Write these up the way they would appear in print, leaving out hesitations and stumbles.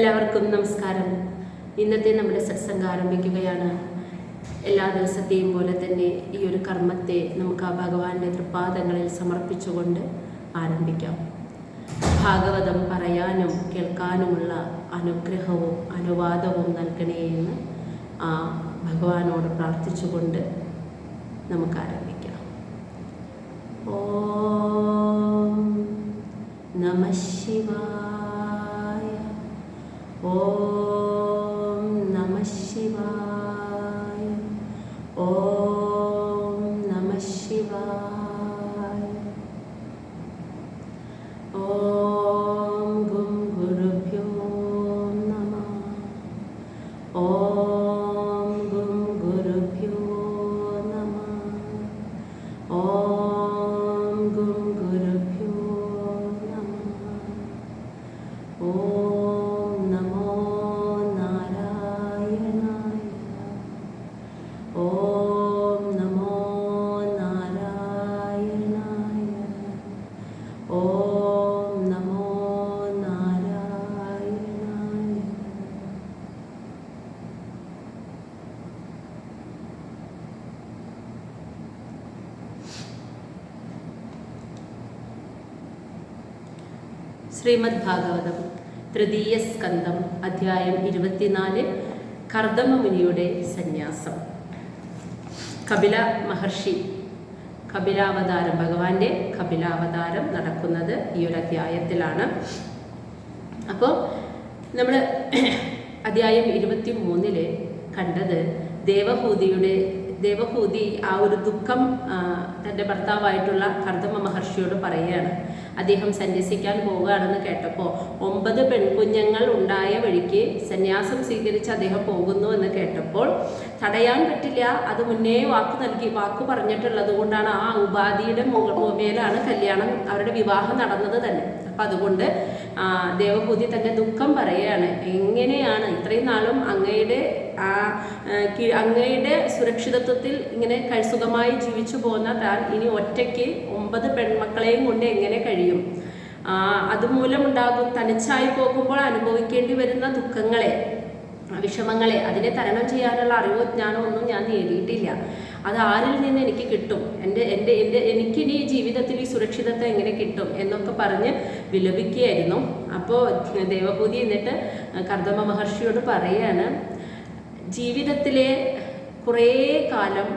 എല്ലാവർക്കും നമസ്കാരം. ഇന്നത്തെ നമ്മുടെ സത്സംഗം ആരംഭിക്കുകയാണ്. എല്ലാ ദിവസത്തെയും പോലെ തന്നെ ഈ ഒരു കർമ്മത്തെ നമുക്ക് ആ ഭഗവാന്റെ തൃപ്പാദങ്ങളിൽ സമർപ്പിച്ചുകൊണ്ട് ആരംഭിക്കാം. ഭാഗവതം പറയാനും കേൾക്കാനുമുള്ള അനുഗ്രഹവും അനുവാദവും നൽകണേ എന്ന് ആ ഭഗവാനോട് പ്രാർത്ഥിച്ചുകൊണ്ട് നമുക്ക് ആരംഭിക്കാം. ഓം നമഃ ശിവായ. ഓം നമഃ ശിവായ. ഓം നമഃ ശിവായ. ഓം ഗും ഗുരുഭ്യോ നമഃ. ഓം ഗും ഗുരുഭ്യോ നമഃ. ഓം ഗും ഗുരുഭ്യോ നമഃ. ഓം ശ്രീമദ് ഭാഗവതം തൃതീയ സ്കന്ധം അധ്യായം 24 കർദമ മുനിയുടെ സന്യാസം. കപില മഹർഷി കപിലാവതാരം, ഭഗവാന്റെ കപിലാവതാരം നടക്കുന്നത് ഈ ഒരു അധ്യായത്തിലാണ്. അപ്പോൾ നമ്മൾ അധ്യായം 23 കണ്ടത് ദേവഹൂതി ആ ഒരു ദുഃഖം തൻ്റെ ഭർത്താവായിട്ടുള്ള കർദമ മഹർഷിയോട് പറയുകയാണ്. അദ്ദേഹം സന്യസിക്കാൻ പോവുകയാണെന്ന് കേട്ടപ്പോൾ 9 പെൺകുഞ്ഞുങ്ങൾ ഉണ്ടായ വഴിക്ക് സന്യാസം സ്വീകരിച്ച് അദ്ദേഹം പോകുന്നു എന്ന് കേട്ടപ്പോൾ തടയാൻ പറ്റില്ല. അത് മുന്നേ വാക്ക് പറഞ്ഞിട്ടുള്ളത് കൊണ്ടാണ്. ആ ഉപാധിയുടെ മേലാണ് കല്യാണം, അവരുടെ വിവാഹം നടന്നത് തന്നെ. അപ്പം അതുകൊണ്ട് ദേവഹൂതി തൻ്റെ ദുഃഖം പറയുകയാണ്. എങ്ങനെയാണ് ഇത്രയും നാളും അങ്ങയുടെ സുരക്ഷിതത്വത്തിൽ ഇങ്ങനെ സുഖമായി ജീവിച്ചു പോകുന്ന താൻ ഇനി ഒറ്റയ്ക്ക് 9 പെൺമക്കളെയും കൊണ്ട് എങ്ങനെ കഴിയും? അതുമൂലമുണ്ടാകും തനിച്ചായി പോകുമ്പോൾ അനുഭവിക്കേണ്ടി വരുന്ന ദുഃഖങ്ങളെ, വിഷമങ്ങളെ, അതിനെ തരണം ചെയ്യാനുള്ള അറിവോ ജ്ഞാനമോ ഒന്നും ഞാൻ നേടിയിട്ടില്ല. അത് ആരിൽ നിന്ന് എനിക്ക് കിട്ടും? എനിക്കിനി ജീവിതത്തിൽ ഈ സുരക്ഷിതത്വം എങ്ങനെ കിട്ടും എന്നൊക്കെ പറഞ്ഞ് വിലപിക്കുകയായിരുന്നു. അപ്പോൾ ദേവഭൂതി എന്നിട്ട് കർദമ മഹർഷിയോട് പറയുകയാണ്, ജീവിതത്തിലെ കുറേ കാലം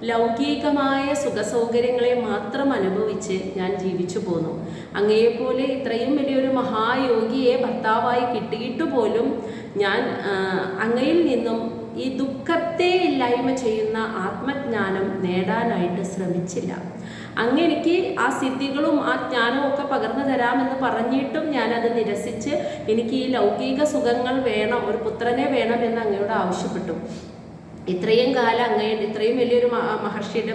ലൗകികമായ സുഖസൗകര്യങ്ങളെ മാത്രം അനുഭവിച്ച് ഞാൻ ജീവിച്ചു പോന്നു. അങ്ങയെപ്പോലെ ഇത്രയും വലിയൊരു മഹായോഗിയെ ഭർത്താവായി കിട്ടിയിട്ട് പോലും ഞാൻ അങ്ങയിൽ നിന്നും ഈ ദുഃഖത്തെ ഇല്ലായ്മ ചെയ്യുന്ന ആത്മജ്ഞാനം നേടാനായിട്ട് ശ്രമിച്ചില്ല. അങ്ങ് എനിക്ക് ആ സിദ്ധികളും ആ ജ്ഞാനവും ഒക്കെ പകർന്നു തരാമെന്ന് പറഞ്ഞിട്ടും ഞാനത് നിരസിച്ച് എനിക്ക് ഈ ലൗകിക സുഖങ്ങൾ വേണം, ഒരു പുത്രനെ വേണം എന്ന് അങ്ങയോട് ആവശ്യപ്പെട്ടു. ഇത്രയും കാലം അങ്ങയുടെ ഇത്രയും വലിയൊരു മഹർഷിയുടെ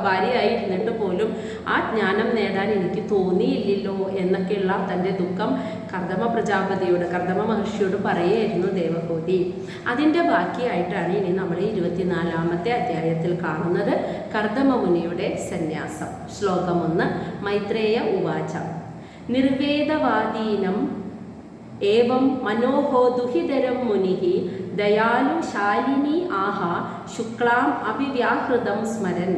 ഭാര്യയായിരുന്നിട്ട് പോലും ആ ജ്ഞാനം നേടാൻ എനിക്ക് തോന്നിയില്ലല്ലോ എന്നൊക്കെയുള്ള തൻ്റെ ദുഃഖം കർദമ മഹർഷിയോട് പറയുകയായിരുന്നു ദേവഹൂതി. അതിൻ്റെ ബാക്കിയായിട്ടാണ് ഇനി നമ്മൾ 24-ാമത്തെ അധ്യായത്തിൽ കാണുന്നത്. കർദമ മുനിയുടെ സന്യാസം. ശ്ലോകം 1. മൈത്രേയ ഉവാച. നിർവേദവാദീനം ഏവം മനോഹോ ദുഹിതരം മുനിഹി ദയാലു ശാലിനി ആഹാ ശുക്ലാം അഭിവ്യാഹൃതം സ്മരൻ.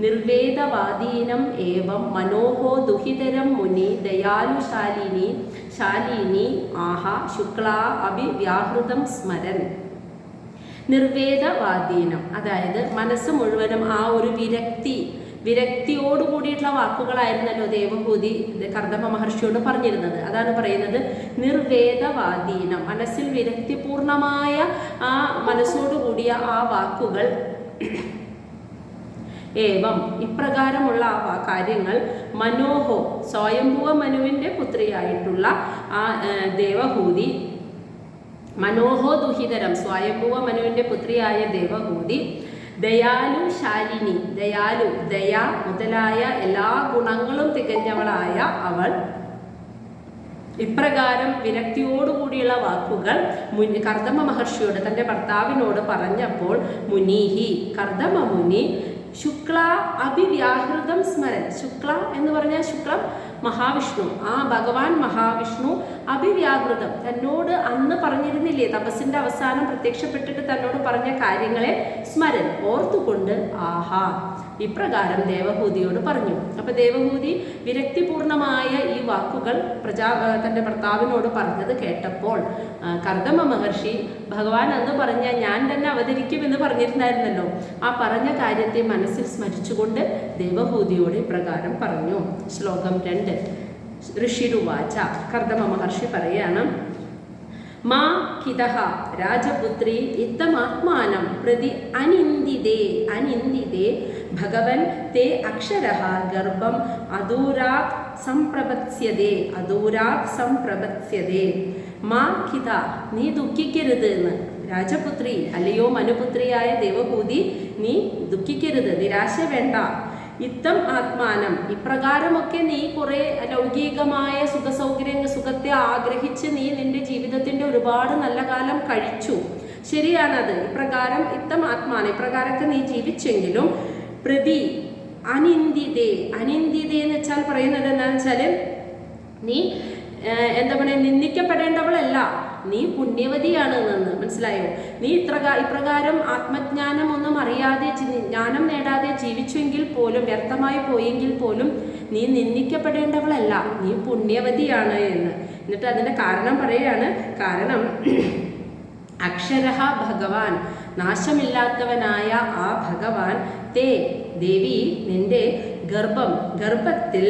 നിർവേദവാദീനം ഏവം മനോഹോ ദുഹിതരം മുനി ദയാലു ശാലിനി ആഹാ ശുക്ലാ അഭിവ്യാഹൃതം സ്മരൻ. നിർവേദവാദീനം, അതായത് മനസ്സ് മുഴുവനും ആ ഒരു വിരക്തിയോട് കൂടിയിട്ടുള്ള വാക്കുകളായിരുന്നല്ലോ ദേവഭൂതി കർദമ മഹർഷിയോട് പറഞ്ഞിരുന്നത്. അതാണ് പറയുന്നത് നിർവേദവാദീനം, മനസ്സിൽ വിരക്തിപൂർണമായ ആ മനസ്സോടുകൂടിയ ആ വാക്കുകൾ. ഏവം, ഇപ്രകാരമുള്ള ആ കാര്യങ്ങൾ മനോഹോ, സ്വയംഭുവ മനുവിൻ്റെ പുത്രിയായിട്ടുള്ള ആ ദേവഹൂതി, മനോഹോ ദുഹിതരം, സ്വയംഭുവ മനുവിൻ്റെ പുത്രിയായ ദേവഹൂതി, ദയാലു ശാലിനി, ദയ മുതലായ എല്ലാ ഗുണങ്ങളും തികഞ്ഞവളായ അവൾ ഇപ്രകാരം വിരക്തിയോടുകൂടിയുള്ള വാക്കുകൾ കർദമ മഹർഷിയോട്, തൻ്റെ ഭർത്താവിനോട് പറഞ്ഞപ്പോൾ മുനിഹി, കർദമ മുനി ശുക്ല അഭിവ്യാഹൃതം സ്മരൻ. ശുക്ല എന്ന് പറഞ്ഞാൽ ശുക്ലം മഹാവിഷ്ണു, ആ ഭഗവാൻ മഹാവിഷ്ണു അഭിവ്യാകൃതം തന്നോട് അന്ന് പറഞ്ഞിരുന്നില്ലേ, തപസ്സിന്റെ അവസാനം പ്രത്യക്ഷപ്പെട്ടിട്ട് തന്നോട് പറഞ്ഞ കാര്യങ്ങളെ സ്മരൻ ഓർത്തുകൊണ്ട് ആഹാ ഇപ്രകാരം ദേവഹൂതിയോട് പറഞ്ഞു. അപ്പൊ ദേവഹൂതി വിരക്തിപൂർണമായ ഈ വാക്കുകൾ തന്റെ ഭർത്താവിനോട് പറഞ്ഞത് കേട്ടപ്പോൾ കർദമ മഹർഷി ഭഗവാൻ അന്ന് പറഞ്ഞ ഞാൻ തന്നെ അവതരിക്കുമെന്ന് പറഞ്ഞിരുന്നായിരുന്നല്ലോ, ആ പറഞ്ഞ കാര്യത്തെ മനസ്സിൽ സ്മരിച്ചുകൊണ്ട് ദേവഹൂതിയോട് ഇപ്രകാരം പറഞ്ഞു. ശ്ലോകം 2. ഋഷിരുവാച, കർദമ മഹർഷി പറയാണ്, മാ കിതഃ രാജപുത്രി ഇത്തമാത്മാനം പ്രതി അനിന്ദിതേ ഭഗവൻ തേ അക്ഷരഃ ഗർഭം അദൂരാത് സംപ്രപത്സ്യതേ. മാ കിത, നീ ദുഃഖിക്കരുത് എന്ന്. രാജപുത്രി അല്ലയോ മനുപുത്രിയായ ദേവഹൂതി, നീ ദുഃഖിക്കരുത്, നിരാശ വേണ്ട. ഇത്തം ആത്മാനം, ഇപ്രകാരമൊക്കെ നീ കുറെ ലൗകികമായ സുഖത്തെ ആഗ്രഹിച്ച് നീ നിന്റെ ജീവിതത്തിന്റെ ഒരുപാട് നല്ല കാലം കഴിച്ചു, ശരിയാണത്. ഇപ്രകാരം ഇത്തം ആത്മാനം, ഇപ്രകാരമൊക്കെ നീ ജീവിച്ചെങ്കിലും പ്രതി അനിന്ദിതേ എന്ന് വെച്ചാൽ പറയുന്നത് എന്താണെന്ന് വെച്ചാല് നീ എന്താ പറയുക, നിന്ദിക്കപ്പെടേണ്ടവളല്ല, നീ പുണ്യവതിയാണ് എന്ന് മനസ്സിലായോ. നീ ഇപ്രകാരം ആത്മജ്ഞാനം ഒന്നും അറിയാതെ ജ്ഞാനം നേടാതെ ജീവിച്ചെങ്കിൽ പോലും, വ്യർത്ഥമായി പോയെങ്കിൽ പോലും നീ നിന്ദിക്കപ്പെടേണ്ടവളല്ല, നീ പുണ്യവതിയാണ് എന്ന്. എന്നിട്ട് അതിന്റെ കാരണം പറയാണ്. കാരണം അക്ഷരഃ ഭഗവാൻ, നാശമില്ലാത്തവനായ ആ ഭഗവാൻ തേ ദേവി നിന്റെ ഗർഭത്തിൽ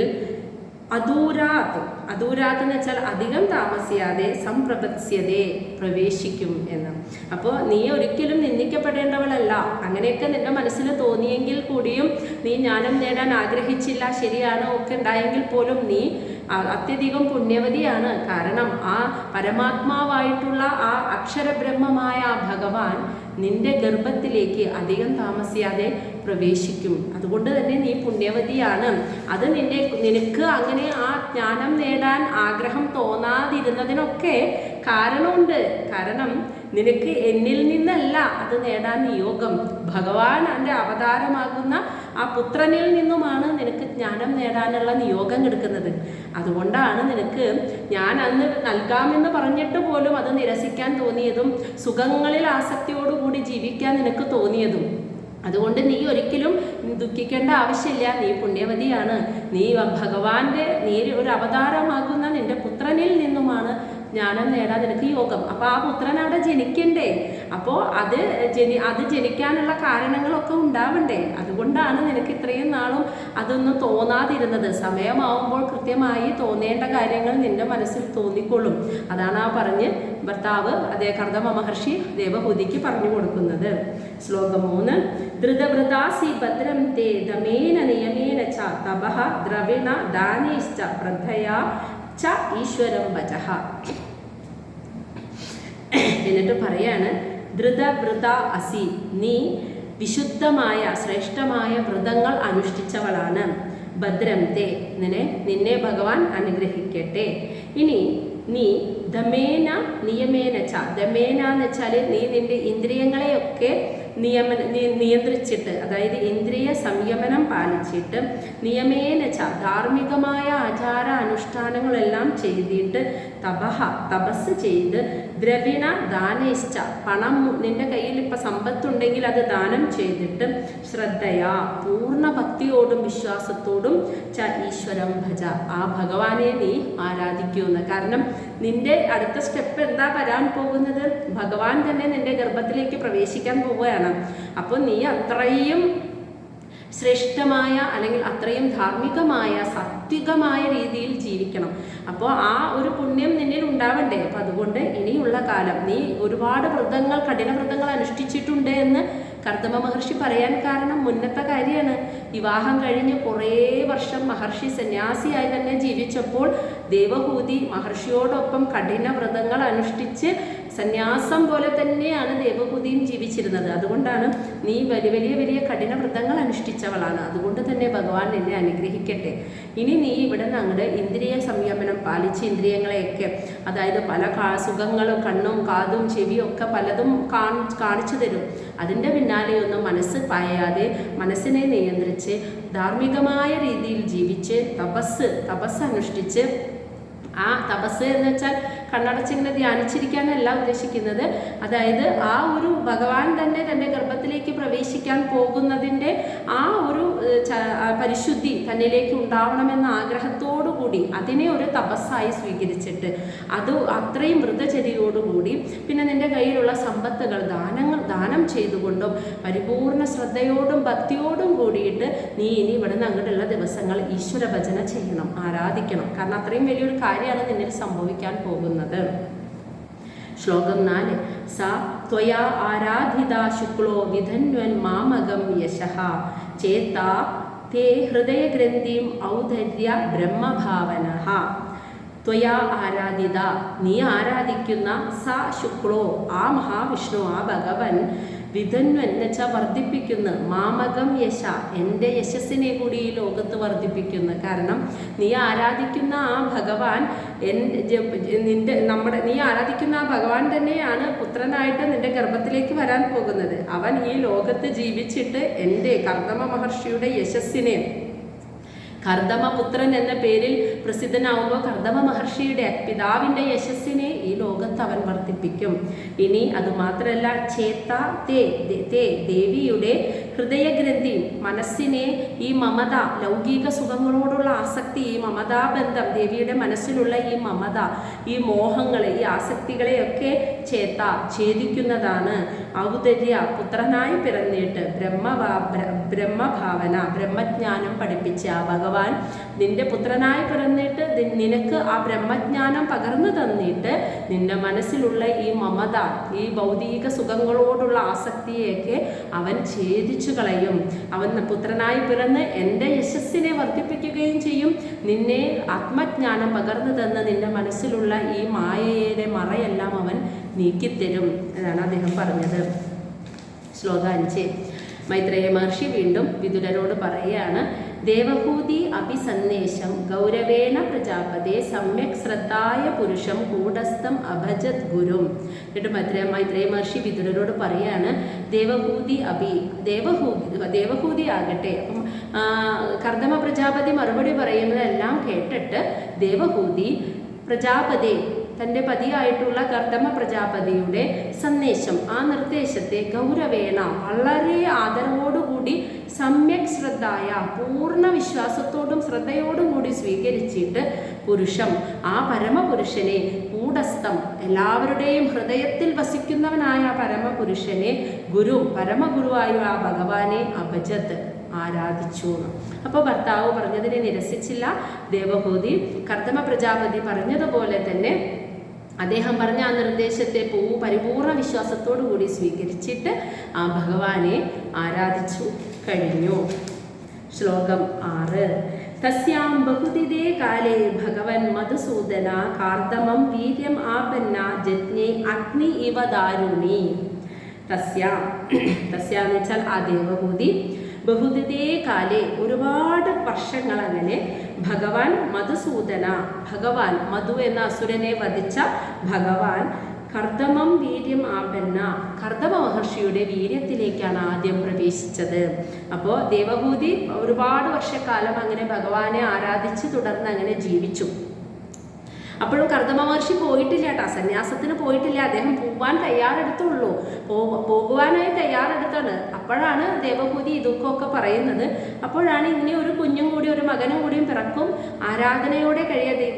അദൂരാത്ത് എന്ന് വെച്ചാൽ അധികം താമസിയാതെ സംപ്രപത്സ്യതേ പ്രവേശിക്കും എന്ന്. അപ്പോൾ നീ ഒരിക്കലും നിന്ദിക്കപ്പെടേണ്ടവളല്ല. അങ്ങനെയൊക്കെ നിന്റെ മനസ്സിൽ തോന്നിയെങ്കിൽ കൂടിയും നീ ജ്ഞാനം നേടാൻ ആഗ്രഹിച്ചില്ല, ശരിയാണ്, ഒക്കെ ഉണ്ടായെങ്കിൽ പോലും നീ അത്യധികം പുണ്യവതിയാണ്. കാരണം ആ പരമാത്മാവായിട്ടുള്ള ആ അക്ഷരബ്രഹ്മമായ ആ ഭഗവാൻ നിന്റെ ഗർഭത്തിലേക്ക് അധികം താമസിയാതെ പ്രവേശിക്കും. അതുകൊണ്ട് തന്നെ നീ പുണ്യവതിയാണ്. അത് നിനക്ക് അങ്ങനെ ആ ജ്ഞാനം നേടാൻ ആഗ്രഹം തോന്നാതിരുന്നതിനൊക്കെ കാരണമുണ്ട്. കാരണം നിനക്ക് എന്നിൽ നിന്നല്ല അത് നേടാൻ നിയോഗം, ഭഗവാൻ എൻ്റെ അവതാരമാകുന്ന ആ പുത്രനിൽ നിന്നുമാണ് നിനക്ക് ജ്ഞാനം നേടാനുള്ള നിയോഗം എടുക്കുന്നത്. അതുകൊണ്ടാണ് നിനക്ക് ഞാൻ അന്ന് നൽകാമെന്ന് പറഞ്ഞിട്ട് പോലും അത് നിരസിക്കാൻ തോന്നിയതും സുഖങ്ങളിൽ ആസക്തിയോടുകൂടി ജീവിക്കാൻ നിനക്ക് തോന്നിയതും. അതുകൊണ്ട് നീ ഒരിക്കലും ദുഃഖിക്കേണ്ട ആവശ്യമില്ല, നീ പുണ്യവതിയാണ്. നീ നീ ഒരു അവതാരമാകുന്ന നിന്റെ പുത്രനിൽ നിന്നുമാണ് ജ്ഞാനം നേടാൻ നിനക്ക് യോഗം. അപ്പോൾ ആ പുത്രൻ അവിടെ ജനിക്കണ്ടേ, അപ്പോൾ അത് ജനിക്കാനുള്ള കാരണങ്ങളൊക്കെ ഉണ്ടാവണ്ടേ. അതുകൊണ്ടാണ് നിനക്ക് ഇത്രയും നാളും അതൊന്നും തോന്നാതിരുന്നത്. സമയമാവുമ്പോൾ കൃത്യമായി തോന്നേണ്ട കാര്യങ്ങൾ നിന്റെ മനസ്സിൽ തോന്നിക്കൊള്ളും. അതാണ് ആ പറഞ്ഞ് ഭർത്താവ് കർദമ മഹർഷി ദേവഹൂതിക്ക് പറഞ്ഞു കൊടുക്കുന്നത്. ശ്ലോകം 3. ധൃതവൃതാസി ഭദ്രം തേ ദമേന നിയമേന ച തപഃ ദ്രവിണ ദാനൈശ്ച പ്രദ്ധയാ ച ഈശ്വരം വചഃ. എന്നിട്ട് പറയാണ്, ധൃതവൃത അസി, നീ വിശുദ്ധമായ ശ്രേഷ്ഠമായ വ്രതങ്ങൾ അനുഷ്ഠിച്ചവളാണ്. ഭദ്രം തേ, നിന്നെ ഭഗവാൻ അനുഗ്രഹിക്കട്ടെ. ഇനി നീ ദമേന നിയമേന ച, ദമേന എന്ന് വെച്ചാൽ നീ നിന്റെ ഇന്ദ്രിയങ്ങളെയൊക്കെ നിയന്ത്രിച്ചിട്ട്, അതായത് ഇന്ദ്രിയ സംയമനം പാലിച്ചിട്ട്, നിയമേന ച ധാർമ്മികമായ ആചാര അനുഷ്ഠാനങ്ങളെല്ലാം ചെയ്തിട്ട്, തപസ് ചെയ്ത്, ദ്രവിണ ദാനൈശ്ച പണം, നിന്റെ കയ്യിൽ ഇപ്പം സമ്പത്തുണ്ടെങ്കിൽ അത് ദാനം ചെയ്തിട്ട്, ശ്രദ്ധയാ പൂർണ്ണ ഭക്തിയോടും വിശ്വാസത്തോടും ച ഈശ്വരം ഭജ, ആ ഭഗവാനെ നീ ആരാധിക്കുമെന്ന്. കാരണം നിന്റെ അടുത്ത സ്റ്റെപ്പ് എന്താ വരാൻ പോകുന്നത്? ഭഗവാൻ തന്നെ നിന്റെ ഗർഭത്തിലേക്ക് പ്രവേശിക്കാൻ പോവുകയാണ്. അപ്പോൾ നീ അത്രയും ശ്രേഷ്ഠമായ അല്ലെങ്കിൽ അത്രയും ധാർമ്മികമായ സാത്വികമായ രീതിയിൽ ജീവിക്കണം. അപ്പോൾ ആ ഒരു പുണ്യം നിന്നിൽ ഉണ്ടാവണ്ടേ. അപ്പം അതുകൊണ്ട് ഇനിയുള്ള കാലം നീ ഒരുപാട് കഠിന വ്രതങ്ങൾ അനുഷ്ഠിച്ചിട്ടുണ്ട് എന്ന് കർദമ മഹർഷി പറയാൻ കാരണം മുന്നത്തെ കാര്യമാണ്. വിവാഹം കഴിഞ്ഞ് കുറേ വർഷം മഹർഷി സന്യാസിയായി തന്നെ ജീവിച്ചപ്പോൾ ദേവഹൂതി മഹർഷിയോടൊപ്പം കഠിന വ്രതങ്ങൾ അനുഷ്ഠിച്ച് സന്യാസം പോലെ തന്നെയാണ് ദേവഹൂതിയും ജീവിച്ചിരുന്നത്. അതുകൊണ്ടാണ് നീ വലിയ വലിയ വലിയ കഠിന വ്രതങ്ങൾ അനുഷ്ഠിച്ചവളാണ്. അതുകൊണ്ട് തന്നെ ഭഗവാൻ നിന്നെ അനുഗ്രഹിക്കട്ടെ. ഇനി നീ ഇവിടെ നിന്ന് അങ്ങോട്ട് ഇന്ദ്രിയ സംയമനം പാലിച്ച് ഇന്ദ്രിയങ്ങളെയൊക്കെ, അതായത് പല സുഖങ്ങളും കണ്ണും കാതും ചെവിയും ഒക്കെ പലതും കാണിച്ചു തരും. അതിൻ്റെ പിന്നാലെയൊന്നും മനസ്സ് പായാതെ മനസ്സിനെ നിയന്ത്രിച്ച് ധാർമ്മികമായ രീതിയിൽ ജീവിച്ച് തപസ് അനുഷ്ഠിച്ച്, ആ തപസ് എന്ന് വെച്ചാൽ കണ്ണടച്ചിങ്ങനെ ധ്യാനിച്ചിരിക്കാനല്ല ഉദ്ദേശിക്കുന്നത്. അതായത് ആ ഒരു ഭഗവാൻ തന്നെ തൻ്റെ ഗർഭത്തിലേക്ക് പ്രവേശിക്കാൻ പോകുന്നതിൻ്റെ ആ ഒരു പരിശുദ്ധി തന്നിലേക്ക് ഉണ്ടാവണമെന്ന ആഗ്രഹത്തോടു കൂടി അതിനെ ഒരു തപസ്സായി സ്വീകരിച്ചിട്ട് അത് അത്രയും വ്രതചര്യയോടുകൂടി, പിന്നെ നിൻ്റെ കയ്യിലുള്ള സമ്പത്തുകൾ ദാനം ചെയ്തുകൊണ്ടും പരിപൂർണ ശ്രദ്ധയോടും ഭക്തിയോടും കൂടിയിട്ട് നീ ഇനി ഇവിടെ നിന്ന് അങ്ങോട്ടുള്ള ദിവസങ്ങൾ ഈശ്വര ഭജന ചെയ്യണം, ആരാധിക്കണം. കാരണം അത്രയും വലിയൊരു കാര്യമാണ് നിന്നിൽ സംഭവിക്കാൻ പോകുന്നത്. ശ്ലോകം 4. സാ ത്വയാ ആരാധിതാ ശുക്ലോ വിധന്വൻ മാമകം യശഃ ചേതാ തേ ഹൃദയഗ്രന്ഥിം ഔദര്യ ബ്രഹ്മഭാവനഃ. ത്വയാ ആരാധിത, നീ ആരാധിക്കുന്ന സ ശുക്ലോ, ആ മഹാവിഷ്ണു, ആ ഭഗവൻ, വിധന്വൻ എന്ന് വെച്ചാൽ വർദ്ധിപ്പിക്കുന്നു, മാമകം യശ, എൻ്റെ യശസ്സിനെ കൂടി ഈ ലോകത്ത് വർദ്ധിപ്പിക്കുന്നു. കാരണം നീ ആരാധിക്കുന്ന ആ ഭഗവാൻ നീ ആരാധിക്കുന്ന ആ ഭഗവാൻ തന്നെയാണ് പുത്രനായിട്ട് നിന്റെ ഗർഭത്തിലേക്ക് വരാൻ പോകുന്നത്. അവൻ ഈ ലോകത്ത് ജീവിച്ചിട്ട് എൻ്റെ കർദമ മഹർഷിയുടെ യശസ്സിനെ, കർദമപുത്രൻ എന്ന പേരിൽ പ്രസിദ്ധനാവുമ്പോൾ കർദമ മഹർഷിയുടെ പിതാവിൻ്റെ യശസ്സിനെ ഈ ലോകത്ത് അവൻ വർദ്ധിപ്പിക്കും. ഇനി അതുമാത്രമല്ല, ചേത്ത തേ ദേവിയുടെ ഹൃദയഗ്രന്ഥി, മനസ്സിനെ ഈ മമത, ലൗകിക സുഖങ്ങളോടുള്ള ആസക്തി, ഈ മമതാബന്ധം, ദേവിയുടെ മനസ്സിലുള്ള ഈ മമത, ഈ മോഹങ്ങളെ, ഈ ആസക്തികളെയൊക്കെ ഛേദിക്കുന്നതാണ്. ഔദര്യ, പുത്രനായി പിറന്നിട്ട് ബ്രഹ്മഭാവന, ബ്രഹ്മജ്ഞാനം പഠിപ്പിച്ച ആ ഭഗവാൻ നിന്റെ പുത്രനായി പിറന്നിട്ട് നിനക്ക് ആ ബ്രഹ്മജ്ഞാനം പകർന്നു തന്നിട്ട് നിന്റെ മനസ്സിലുള്ള ഈ മമത, ഈ ഭൗതിക സുഖങ്ങളോടുള്ള ആസക്തിയെയൊക്കെ അവൻ ഛേദിച്ചു കളയും. അവൻ പുത്രനായി പിറന്ന് എൻ്റെ യശസ്സിനെ വർദ്ധിപ്പിക്കുകയും ചെയ്യും. നിന്നെ ആത്മജ്ഞാനം പകർന്നു തന്ന് നിന്റെ മനസ്സിലുള്ള ഈ മായയുടെ മറയെല്ലാം അവൻ നീക്കിത്തരും എന്നാണ് അദ്ദേഹം പറഞ്ഞത്. ശ്ലോകം 5. മൈത്രേയ മഹർഷി വീണ്ടും വിദുരരോട് പറയുകയാണ്. ദേവഹൂതി അഭിസന്ദേശം ഗൗരവേണ പ്രജാപതേ സമ്യക് ശ്രദ്ധായ പുരുഷം കൂടസ്ഥം അഭജത് ഗുരും. എന്നിട്ട് മൈത്രേയ മഹർഷി വിദുരരോട് പറയാണ്, ദേവഹൂതി ആകട്ടെ. അപ്പം കർദമ പ്രജാപതി മറുപടി പറയുന്നതെല്ലാം കേട്ടിട്ട് ദേവഹൂതി പ്രജാപതി, തൻ്റെ പതിയായിട്ടുള്ള കർദമ പ്രജാപതിയുടെ സന്ദേശം, ആ നിർദ്ദേശത്തെ ഗൗരവേണ, വളരെ ആദരവോടുകൂടി, സമ്യക് ശ്രദ്ധായ, പൂർണ്ണ വിശ്വാസത്തോടും ശ്രദ്ധയോടും കൂടി സ്വീകരിച്ചിട്ട് പുരുഷം, ആ പരമപുരുഷനെ, കൂടസ്ഥം, എല്ലാവരുടെയും ഹൃദയത്തിൽ വസിക്കുന്നവനായ പരമപുരുഷനെ, ഗുരു, പരമഗുരുവായ ആ ഭഗവാനെ അഭജത്, ആരാധിച്ചു. അപ്പോൾ ഭർത്താവ് പറഞ്ഞതിനെ നിരസിച്ചില്ല ദേവഹൂതി. കർദമ പ്രജാപതി പറഞ്ഞതുപോലെ തന്നെ അദ്ദേഹം പറഞ്ഞ ആ നിർദ്ദേശത്തെ പരിപൂർണ വിശ്വാസത്തോടു കൂടി സ്വീകരിച്ചിട്ട് ആ ഭഗവാനെ ആരാധിച്ചു കഴിഞ്ഞു. ശ്ലോകം 6. തസ്യാം ബഹുദിതേ കാലേ ഭഗവൻ മധുസൂദന കാർദമം വീര്യം ആപന്ന ജജ്ഞേ അഗ്നി ഇവ ദാരുണി. തസ്യാന്ന് വെച്ചാൽ ആ ദേവഹൂതി, ബഹുദിതേ കാലേ, ഒരുപാട് വർഷങ്ങൾ അങ്ങനെ, ഭഗവാൻ മധുസൂദന, ഭഗവാൻ മധു എന്ന അസുരനെ വധിച്ച ഭഗവാൻ കർദമം വീര്യം ആപന്ന, കർദമ മഹർഷിയുടെ വീര്യത്തിലേക്കാണ് ആദ്യം പ്രവേശിച്ചത്. അപ്പോൾ ദേവഹൂതി ഒരുപാട് വർഷക്കാലം അങ്ങനെ ഭഗവാനെ ആരാധിച്ച് തുടർന്ന് അങ്ങനെ ജീവിച്ചു. അപ്പോഴും കർദമ മഹർഷി പോയിട്ടില്ല കേട്ടോ, സന്യാസത്തിന് പോയിട്ടില്ല. അദ്ദേഹം പോവാൻ തയ്യാറെടുത്തുള്ളൂ, പോകുവാനായി തയ്യാറെടുത്താണ്. അപ്പോഴാണ് ദേവഹൂതി ഇതൊക്കെ പറയുന്നത്. അപ്പോഴാണ് ഇങ്ങനെ ഒരു കുഞ്ഞും കൂടി, ഒരു മകനും കൂടിയും പിറക്കും, ആരാധനയോടെ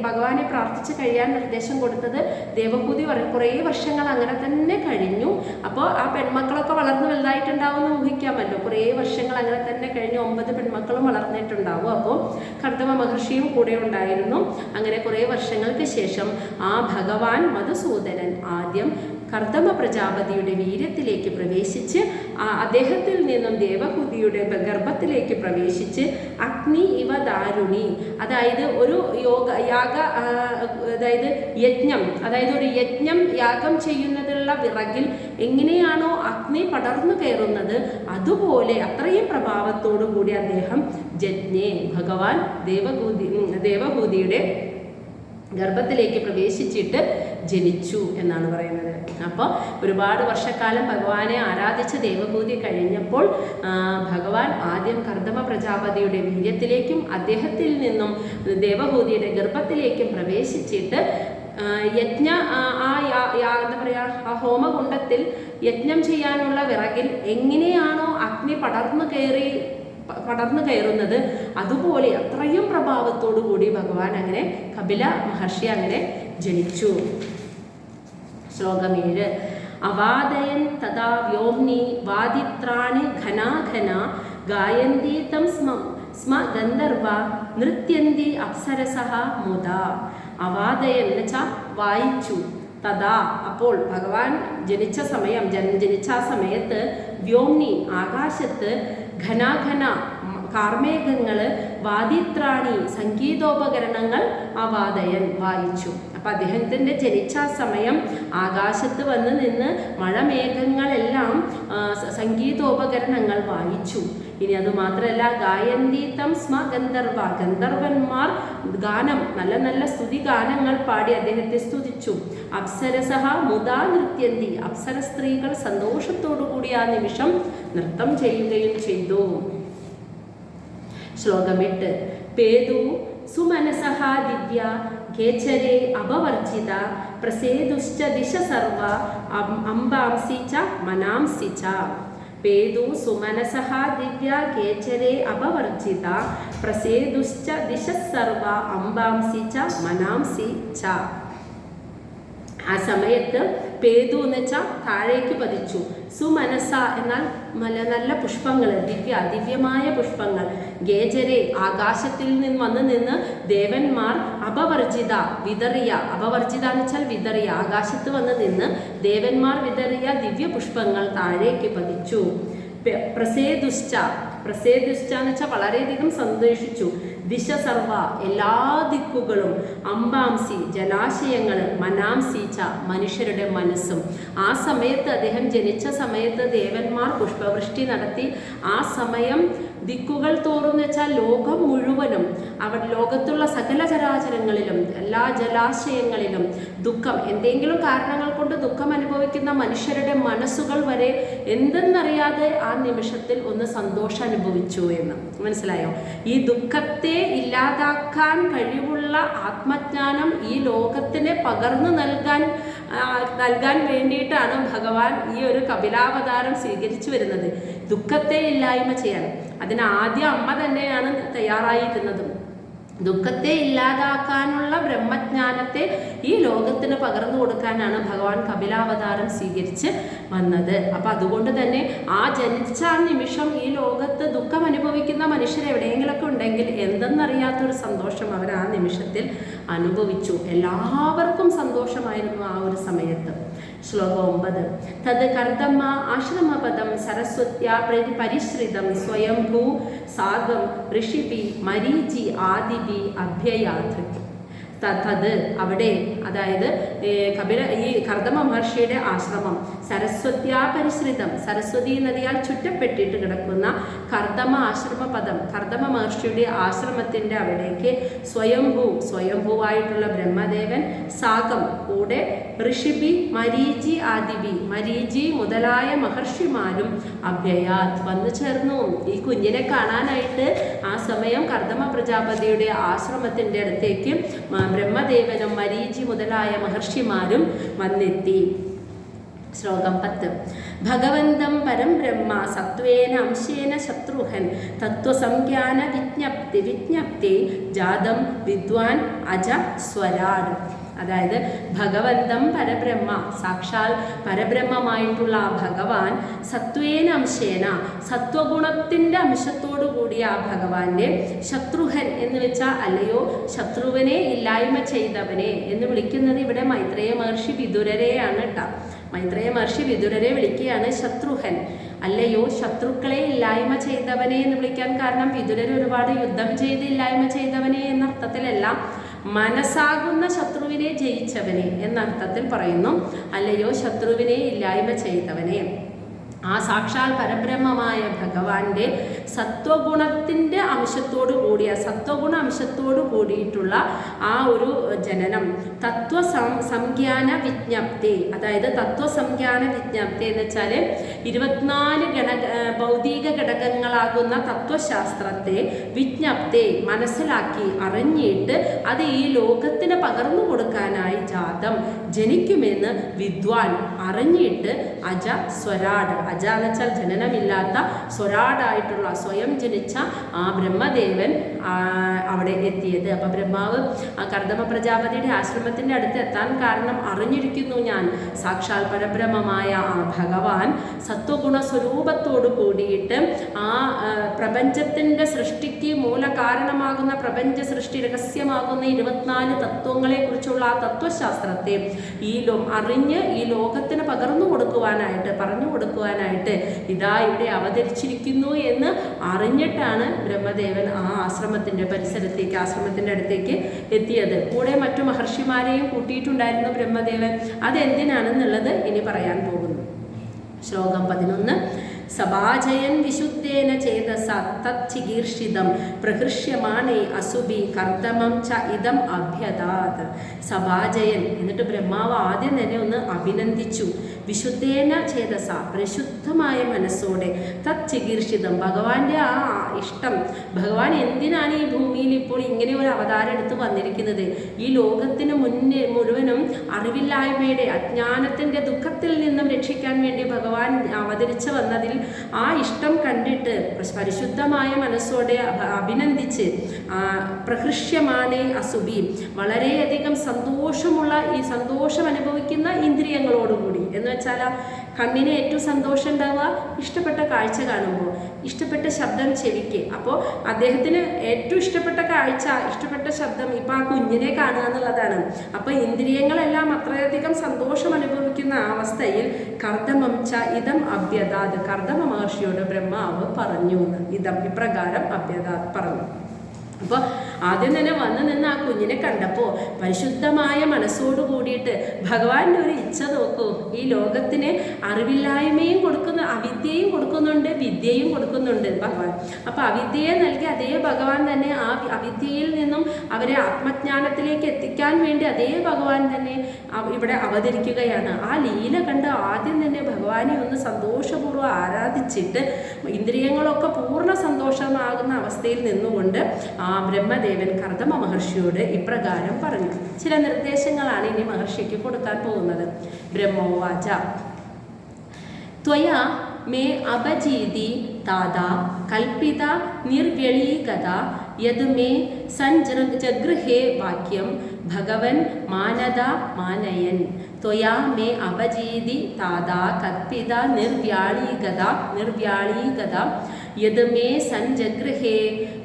ഭഗവാനെ പ്രാർത്ഥിച്ച് കഴിയാൻ നിർദ്ദേശം കൊടുത്തത് ദേവഹൂതി. കുറേ വർഷങ്ങൾ അങ്ങനെ തന്നെ കഴിഞ്ഞു. അപ്പോൾ ആ പെൺമക്കളൊക്കെ വളർന്ന് വലുതായിട്ടുണ്ടാവുമെന്ന് ഊഹിക്കാമല്ലോ. കുറേ വർഷങ്ങൾ അങ്ങനെ തന്നെ കഴിഞ്ഞു, 9 പെൺമക്കളും വളർന്നിട്ടുണ്ടാവും. അപ്പോൾ കർദമ മഹർഷിയും കൂടെ ഉണ്ടായിരുന്നു. അങ്ങനെ കുറേ വർഷങ്ങൾക്ക് ശേഷം ആ ഭഗവാൻ മധുസൂദനൻ ആദ്യം കർദമ പ്രജാപതിയുടെ വീര്യത്തിലേക്ക് പ്രവേശിച്ച് അദ്ദേഹത്തിൽ നിന്നും ദേവഹൂതിയുടെ ഗർഭത്തിലേക്ക് പ്രവേശിച്ച് അഗ്നി ഇവ ദാരുണി, അതായത് ഒരു അതായത് യജ്ഞം, അതായത് ഒരു യജ്ഞം യാഗം ചെയ്യുന്നതിനുള്ള വിറകിൽ എങ്ങനെയാണോ അഗ്നി പടർന്നു കയറുന്നത് അതുപോലെ അത്രയും പ്രഭാവത്തോടു കൂടി അദ്ദേഹം ജജ്ഞേ, ഭഗവാൻ ദേവഹൂതിയുടെ ഗർഭത്തിലേക്ക് പ്രവേശിച്ചിട്ട് ജനിച്ചു എന്നാണ് പറയുന്നത്. അപ്പോൾ ഒരുപാട് വർഷക്കാലം ഭഗവാനെ ആരാധിച്ച ദേവഹൂതി കഴിഞ്ഞപ്പോൾ ഭഗവാൻ ആദ്യം കർദമ പ്രജാപതിയുടെ വീര്യത്തിലേക്കും അദ്ദേഹത്തിൽ നിന്നും ദേവഹൂതിയുടെ ഗർഭത്തിലേക്കും പ്രവേശിച്ചിട്ട് യജ്ഞ എന്താ പറയുക, ആ ഹോമകുണ്ടത്തിൽ യജ്ഞം ചെയ്യാനുള്ള വിറകിൽ എങ്ങനെയാണോ അഗ്നി പടർന്നു കയറുന്നത് അതുപോലെ അത്രയും പ്രഭാവത്തോടു കൂടി ഭഗവാൻ അങ്ങനെ കപില മഹർഷി അങ്ങനെ ജനിച്ചു. ശ്ലോകം 7. അവാദയൻ തഥാ വ്യോംനി വാദിത്രാണി ഘനാഘന ഗായന്തി തം സ്മ ഗന്ധർവ നൃത്യന്തി അപ്സരസഹ മുദ. അവാദയൻ എന്ന് വെച്ചാൽ വായിച്ചു, തഥാ അപ്പോൾ ഭഗവാൻ ജനിച്ച ആ സമയത്ത് വ്യോംനി ആകാശത്ത് ഘനാഘന കാർമേഘങ്ങള് വാദിത്രാണി സംഗീതോപകരണങ്ങൾ അവാദയൻ വായിച്ചു. അപ്പം അദ്ദേഹത്തിൻ്റെ ജനിച്ച സമയം ആകാശത്ത് വന്ന് നിന്ന് മഴമേഘങ്ങളെല്ലാം സംഗീതോപകരണങ്ങൾ വായിച്ചു. ഇനി അതുമാത്രമല്ല, ഗായന്തീതം സ്മ ഗന്ധർവ, ഗന്ധർവന്മാർ ഗാനം, നല്ല നല്ല സ്തുതി ഗാനങ്ങൾ പാടി അദ്ദേഹത്തെ സ്തുതിച്ചു. അപ്സരസഹ മുദാ നൃത്യന്തി, അപ്സര സ്ത്രീകൾ സന്തോഷത്തോടു കൂടി ആ നിമിഷം നൃത്തം ചെയ്യുകയും ചെയ്തു. ശ്ലോകം 8. പേതു സുമനസഹ ദിവ്യ കേചരേ അപവർജിത പ്രസേതുശ്ച ദിശ സർവ അംബാംസി ച മനാംസി ച. പേതു സുമനസഹ ദിവ്യ കേചരേ അപവർജിത പ്രസേതുശ്ച ദിശ സർവ അംബാംസി ച മനാംസി ച. ആ സമയത്ത് പേതു എന്ന് വെച്ചാൽ താഴേക്ക് പതിച്ചു. സുമനസ എന്നാൽ നല്ല പുഷ്പങ്ങൾ, ദിവ്യമായ പുഷ്പങ്ങൾ. ഗേജരെ ആകാശത്തിൽ നിന്ന് വന്ന് നിന്ന് ദേവന്മാർ അപവർജിത വിതറിയ, അപവർജിത എന്ന് വെച്ചാൽ വിതറിയ, ആകാശത്ത് വന്ന് നിന്ന് ദേവന്മാർ വിതറിയ ദിവ്യ പുഷ്പങ്ങൾ താഴേക്ക് പതിച്ചു. പ്രസേതുശ്ച എന്ന് വെച്ചാൽ വളരെയധികം സന്തോഷിച്ചു. ദിശ സർവ എല്ലാ ദിക്കുകളും, അംബാംസി ജലാശയങ്ങൾ, മനാംസി ച മനുഷ്യരുടെ മനസ്സും. ആ സമയത്ത് അദ്ദേഹം ജനിച്ച സമയത്ത് ദേവന്മാർ പുഷ്പവൃഷ്ടി നടത്തി. ആ സമയം ദിക്കുകൾ തോറും വെച്ചാൽ ലോകം മുഴുവനും, ലോകത്തുള്ള സകല ചരാചരങ്ങളിലും എല്ലാ ജലാശയങ്ങളിലും ദുഃഖം, എന്തെങ്കിലും കാരണങ്ങൾ കൊണ്ട് ദുഃഖം അനുഭവിക്കുന്ന മനുഷ്യരുടെ മനസ്സുകൾ വരെ എന്തെന്നറിയാതെ ആ നിമിഷത്തിൽ ഒന്ന് സന്തോഷം അനുഭവിച്ചു എന്ന് മനസ്സിലായോ? ഈ ദുഃഖത്തെ ഇല്ലാതാക്കാൻ കഴിവുള്ള ആത്മജ്ഞാനം ഈ ലോകത്തിന് പകർന്നു നൽകാൻ വേണ്ടിയിട്ടാണ് ഭഗവാൻ ഈ ഒരു കപിലാവതാരം സ്വീകരിച്ചു വരുന്നത്. ദുഃഖത്തെ ഇല്ലായ്മ ചെയ്യാൻ അതിന് ആദ്യം അമ്മ തന്നെയാണ് തയ്യാറായിരുന്നതും. ദുഃഖത്തെ ഇല്ലാതാക്കാനുള്ള ബ്രഹ്മജ്ഞാനത്തെ ഈ ലോകത്തിന് പകർന്നു കൊടുക്കാനാണ് ഭഗവാൻ കപിലാവതാരം സ്വീകരിച്ച് വന്നത്. അപ്പം അതുകൊണ്ട് തന്നെ ആ ജനിച്ച നിമിഷം ഈ ലോകത്ത് ദുഃഖം അനുഭവിക്കുന്ന മനുഷ്യർ എവിടെയെങ്കിലൊക്കെ ഉണ്ടെങ്കിൽ എന്തെന്നറിയാത്തൊരു സന്തോഷം അവർ ആ നിമിഷത്തിൽ അനുഭവിച്ചു. എല്ലാവർക്കും സന്തോഷമായിരുന്നു ആ ഒരു സമയത്ത്. ശ്ലോകം 9. തത് കർദമ്മ ആശ്രമപദം സരസ്വത്യാ പരിശ്രിതം സ്വയംഭൂ സാഗം ഋഷിഭി മരീചി ആദിഭി അഭ്യയാത്. തത് അവിടെ, അതായത് ഈ കർദമ മഹർഷിയുടെ ആശ്രമം സരസ്വത്യാ പരിശ്രിതം, സരസ്വതി നദിയാൽ ചുറ്റപ്പെട്ടിട്ട് കിടക്കുന്ന കർദമ ആശ്രമപദം, കർദമ മഹർഷിയുടെ ആശ്രമത്തിൻ്റെ അവിടേക്ക് സ്വയംഭൂവായിട്ടുള്ള ബ്രഹ്മദേവൻ, സാഗം കൂടെ ഋഷിഭി മരീചി ആദിഭി, മരീചി മുതലായ മഹർഷിമാരും അഭ്യയാത് വന്നു ചേർന്നു. ഈ കുഞ്ഞിനെ കാണാനായിട്ട് ആ സമയം കർദമ പ്രജാപതിയുടെ ആശ്രമത്തിൻ്റെ അടുത്തേക്ക് ബ്രഹ്മദേവനും മരീചി മുതലായ മഹർഷിമാരും വന്നെത്തി. ശ്ലോകം 10. ഭഗവന്തം പരം ബ്രഹ്മ സത്വേന അംശേന ശത്രുഹൻ തത്വസംഖ്യാന വിജ്ഞപ്തി ജാതം വിദ്വാൻ അജ സ്വരാട്. അതായത് ഭഗവന്തം പരബ്രഹ്മ, സാക്ഷാൽ പരബ്രഹ്മമായിട്ടുള്ള ആ ഭഗവാൻ സത്വേന അംശേന, സത്വഗുണത്തിൻ്റെ അംശത്തോടു കൂടിയ ആ ഭഗവാന്റെ ശത്രുഹൻ എന്ന് വെച്ചാൽ അല്ലയോ ശത്രുവിനെ ഇല്ലായ്മ ചെയ്തവനെ എന്ന് വിളിക്കുന്നത് ഇവിടെ മൈത്രേയ മഹർഷി വിദുരരെയാണ് കേട്ടോ. മൈത്രേയ മഹർഷി വിദുരരെ വിളിക്കുകയാണ് ശത്രുഹൻ. അല്ലയോ ശത്രുക്കളെ ഇല്ലായ്മ ചെയ്തവനെ എന്ന് വിളിക്കാൻ കാരണം വിദുരർ ഒരുപാട് യുദ്ധം ചെയ്ത് ഇല്ലായ്മ ചെയ്തവനെ എന്ന അർത്ഥത്തിലല്ല, മനസ്സാകുന്ന ശത്രുവിനെ ജയിച്ചവനെ എന്ന അർത്ഥത്തിൽ പറയുന്നു. അല്ലയോ ശത്രുവിനെ ഇല്ലായ്മ ചെയ്തവനെ. ആ സാക്ഷാൽ പരബ്രഹ്മമായ ഭഗവാന്റെ സത്വഗുണത്തിൻ്റെ അംശത്തോടു കൂടിയ സത്വഗുണ അംശത്തോടു കൂടിയിട്ടുള്ള ആ ഒരു ജനനം തത്വസംജ്ഞാന വിജ്ഞപ്തി, അതായത് തത്വസംജ്ഞാന വിജ്ഞപ്തി എന്ന് വെച്ചാൽ 24 ഭൗതിക ഘടകങ്ങളാകുന്ന തത്വശാസ്ത്രത്തെ വിജ്ഞപ്തി മനസ്സിലാക്കി അറിഞ്ഞിട്ട് അത് ഈ ലോകത്തിന് പകർന്നു കൊടുക്കാനായി ജാതം ജനിക്കുമെന്ന് വിദ്വാൻ അറിഞ്ഞിട്ട് അജ സ്വരാട്, അജ എന്ന് വെച്ചാൽ ജനനമില്ലാത്ത സ്വരാടായിട്ടുള്ള സ്വയം ജനിച്ച ആ ബ്രഹ്മദേവൻ അവിടെ എത്തിയത്. അപ്പം ബ്രഹ്മാവ് കർദമ പ്രജാപതിയുടെ ആശ്രമത്തിൻ്റെ അടുത്ത് എത്താൻ കാരണം അറിഞ്ഞിരിക്കുന്നു, ഞാൻ സാക്ഷാൽ പരബ്രഹ്മമായ ആ ഭഗവാൻ സത്വഗുണ സ്വരൂപത്തോടു കൂടിയിട്ട് ആ പ്രപഞ്ചത്തിൻ്റെ സൃഷ്ടിക്ക് മൂലകാരണമാകുന്ന പ്രപഞ്ച സൃഷ്ടി രഹസ്യമാകുന്ന 24 തത്വങ്ങളെ കുറിച്ചുള്ള ആ തത്വശാസ്ത്രത്തെ അറിഞ്ഞ് ഈ ലോകത്തിന് പകർന്നു കൊടുക്കുവാനായിട്ട് പറഞ്ഞു കൊടുക്കുവാനായിട്ട് ഇതാ ഇവിടെ അവതരിച്ചിരിക്കുന്നു എന്ന് അറിഞ്ഞിട്ടാണ് ബ്രഹ്മദേവൻ ആ ആശ്രമത്തിൻ്റെ പരിസരത്തേക്ക് ആശ്രമത്തിൻ്റെ അടുത്തേക്ക് എത്തിയത്. കൂടെ മറ്റു മഹർഷിമാരെയും കൂട്ടിയിട്ടുണ്ടായിരുന്നു ബ്രഹ്മദേവൻ. അതെന്തിനാണെന്നുള്ളത് ഇനി പറയാൻ പോകുന്നു. ശ്ലോകം 11. സഭാജയൻ വിശുദ്ധേന ചേതസ തച്ചികീർഷിതം പ്രഹൃഷ്യമാണേ അസുബി കർദമം ച ഇതം അഭ്യതാത്. സഭാജയൻ എന്നിട്ട് ബ്രഹ്മാവ് ആദ്യം തന്നെ ഒന്ന് അഭിനന്ദിച്ചു. വിശുദ്ധേന ചേതസ പരിശുദ്ധമായ മനസ്സോടെ തച്ചികീർഷിതം ഭഗവാന്റെ ആ ഇഷ്ടം, ഭഗവാൻ എന്തിനാണ് ഈ ഭൂമിയിൽ ഇപ്പോൾ ഇങ്ങനെ ഒരു അവതാരം എടുത്ത് വന്നിരിക്കുന്നത്, ഈ ലോകത്തിന് മുഴുവനും അറിവില്ലായ്മയുടെ അജ്ഞാനത്തിൻ്റെ ദുഃഖത്തിൽ നിന്നും രക്ഷിക്കാൻ വേണ്ടി ഭഗവാൻ അവതരിച്ചു വന്നതിൽ ആ ഇഷ്ടം കണ്ടിട്ട് പരിശുദ്ധമായ മനസ്സോടെ അഭിനന്ദിച്ച് പ്രഹൃഷ്യമാണേ അസുബി വളരെയധികം സന്തോഷമുള്ള ഈ സന്തോഷം അനുഭവിക്കുന്ന ഇന്ദ്രിയങ്ങളോടുകൂടി എന്ന് വെച്ചാൽ കണ്ണിന് ഏറ്റവും സന്തോഷം ഉണ്ടാവുക ഇഷ്ടപ്പെട്ട കാഴ്ച കാണുമ്പോൾ, ഇഷ്ടപ്പെട്ട ശബ്ദം ചെവിക്ക്. അപ്പോൾ അദ്ദേഹത്തിന് ഏറ്റവും ഇഷ്ടപ്പെട്ട കാഴ്ച ഇഷ്ടപ്പെട്ട ശബ്ദം ഇപ്പം ആ കുഞ്ഞിനെ കാണുക എന്നുള്ളതാണ്. അപ്പോൾ ഇന്ദ്രിയങ്ങളെല്ലാം അത്രയധികം സന്തോഷം അനുഭവിക്കുന്ന അവസ്ഥയിൽ കർദമം ച ഇതം അഭ്യതാത്, കർദമ മഹർഷിയോട് ബ്രഹ്മാവ് പറഞ്ഞു ഇതം ഇപ്രകാരം അഭ്യതാത് പറഞ്ഞു. അപ്പോൾ ആദ്യം തന്നെ വന്ന് നിന്ന് ആ കുഞ്ഞിനെ കണ്ടപ്പോൾ പരിശുദ്ധമായ മനസ്സോട് കൂടിയിട്ട് ഭഗവാന്റെ ഒരു ഇച്ഛ നോക്കൂ, ഈ ലോകത്തിന് അറിവില്ലായ്മയും കൊടുക്കുന്ന അവിദ്യയും കൊടുക്കുന്നുണ്ട് വിദ്യയും കൊടുക്കുന്നുണ്ട് ഭഗവാൻ. അപ്പോൾ അവിദ്യയെ നൽകി അതേ ഭഗവാൻ തന്നെ ആ അവിദ്യയിൽ നിന്നും അവരെ ആത്മജ്ഞാനത്തിലേക്ക് എത്തിക്കാൻ വേണ്ടി അതേ ഭഗവാൻ തന്നെ ഇവിടെ അവതരിക്കുകയാണ്. ആ ലീല കണ്ട് ആദ്യം തന്നെ ഭഗവാനെ ഒന്ന് സന്തോഷപൂർവ്വം ആരാധിച്ചിട്ട് ഇന്ദ്രിയങ്ങളൊക്കെ പൂർണ്ണ സന്തോഷമാകുന്ന അവസ്ഥയിൽ നിന്നുകൊണ്ട് ആ ബ്രഹ്മദേവൻ കർദമ മഹർഷിയോട് ഇപ്രകാരം പറഞ്ഞു. ചില നിർദ്ദേശങ്ങളാണ് ഇനി മഹർഷിക്ക് കൊടുക്കാൻ പോകുന്നത്. ബ്രഹ്മോവാച ത്വയാ മേ അപജീതി താതാ കൽപ്പിത നിർവ്യളീകത യത് മേ സഞ്ജഗൃഹേ വാക്യം ഭഗവൻ മാനദ മാനയൻ. ത്വയാ മേ അപജീതി താതാ കൽപ്പിത നിർവ്യാളീകത യത് മേ സഞ്ജഗൃഹേ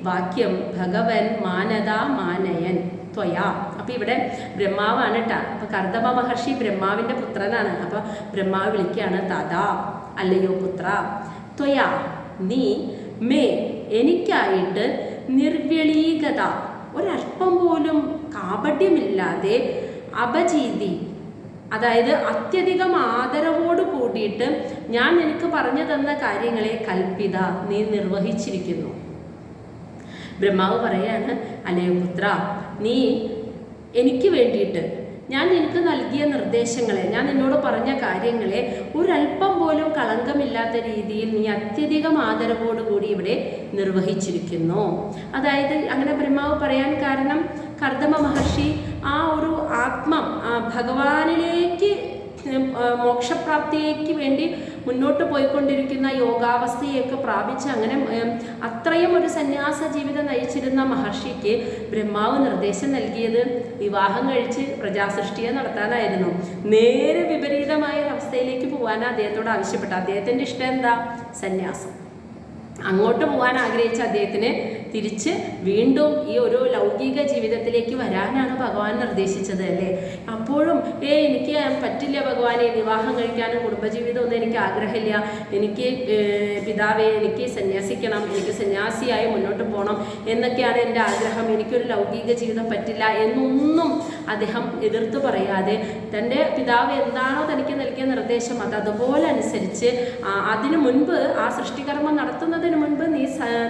വാക്യം ഭഗവൻ മാനദ മാനയൻ ത്വയാ. അപ്പം ഇവിടെ ബ്രഹ്മാവാണ് കേട്ടോ. അപ്പം കർദമ മഹർഷി ബ്രഹ്മാവിൻ്റെ പുത്രനാണ്. അപ്പം ബ്രഹ്മാവ് വിളിക്കുകയാണ് താതാ, അല്ലയോ പുത്ര, ത്വയാ നീ മേ എനിക്കായിട്ട് നിർവ്യളീകത ഒരല്പം പോലും കാപട്യമില്ലാതെ അപജീതി അതായത് അത്യധികം ആദരവോട് കൂടിയിട്ട് ഞാൻ നിനക്ക് പറഞ്ഞു തന്ന കാര്യങ്ങളെ കൽപ്പിത നീ നിർവഹിച്ചിരിക്കുന്നു. ബ്രഹ്മാവ് പറയാണ്, അല്ലയോ പുത്ര, നീ എനിക്ക് വേണ്ടിയിട്ട് ഞാൻ നിനക്ക് നൽകിയ നിർദ്ദേശങ്ങളെ, ഞാൻ നിന്നോട് പറഞ്ഞ കാര്യങ്ങളെ ഒരല്പം പോലും കളങ്കമില്ലാത്ത രീതിയിൽ നീ അത്യധികം ആദരവോടുകൂടി ഇവിടെ നിർവഹിച്ചിരിക്കുന്നു. അതായത് അങ്ങനെ ബ്രഹ്മാവ് പറയാൻ കാരണം കർദമ മഹർഷി ആ ഒരു ഭഗവാനിലേക്ക് മോക്ഷപ്രാപ്തിയേക്ക് വേണ്ടി മുന്നോട്ട് പോയിക്കൊണ്ടിരിക്കുന്ന യോഗാവസ്ഥയൊക്കെ പ്രാപിച്ച് അങ്ങനെ അത്രയും ഒരു സന്യാസ ജീവിതം നയിച്ചിരുന്ന മഹർഷിക്ക് ബ്രഹ്മാവ് നിർദ്ദേശം നൽകിയത് വിവാഹം കഴിച്ച് പ്രജാസൃഷ്ടിയെ നടത്താനായിരുന്നു. നേരെ വിപരീതമായ അവസ്ഥയിലേക്ക് പോകാൻ അദ്ദേഹത്തോട് ആവശ്യപ്പെട്ടു. അദ്ദേഹത്തിൻ്റെ ഇഷ്ടം എന്താ? സന്യാസം. അങ്ങോട്ട് പോകാൻ ആഗ്രഹിച്ച അദ്ദേഹത്തിന് തിരിച്ച് വീണ്ടും ഈ ഒരു ലൗകിക ജീവിതത്തിലേക്ക് വരാനാണ് ഭഗവാൻ നിർദ്ദേശിച്ചത് അല്ലേ. അപ്പോഴും എനിക്ക് പറ്റില്ല ഭഗവാനെ, വിവാഹം കഴിക്കാനും കുടുംബജീവിതം ഒന്നും എനിക്ക് ആഗ്രഹമില്ല, എനിക്ക് പിതാവെ എനിക്ക് സന്യാസിക്കണം, എനിക്ക് സന്യാസിയായി മുന്നോട്ട് പോകണം എന്നൊക്കെയാണ് എൻ്റെ ആഗ്രഹം, എനിക്കൊരു ലൗകിക ജീവിതം പറ്റില്ല എന്നൊന്നും അദ്ദേഹം എതിർത്ത് പറയാതെ തൻ്റെ പിതാവ് എന്താണോ തനിക്ക് നൽകിയ നിർദ്ദേശം അത് അതുപോലെ അനുസരിച്ച് അതിനു മുൻപ് ആ സൃഷ്ടികർമ്മം നടത്തുന്നതിന് മുൻപ് നീ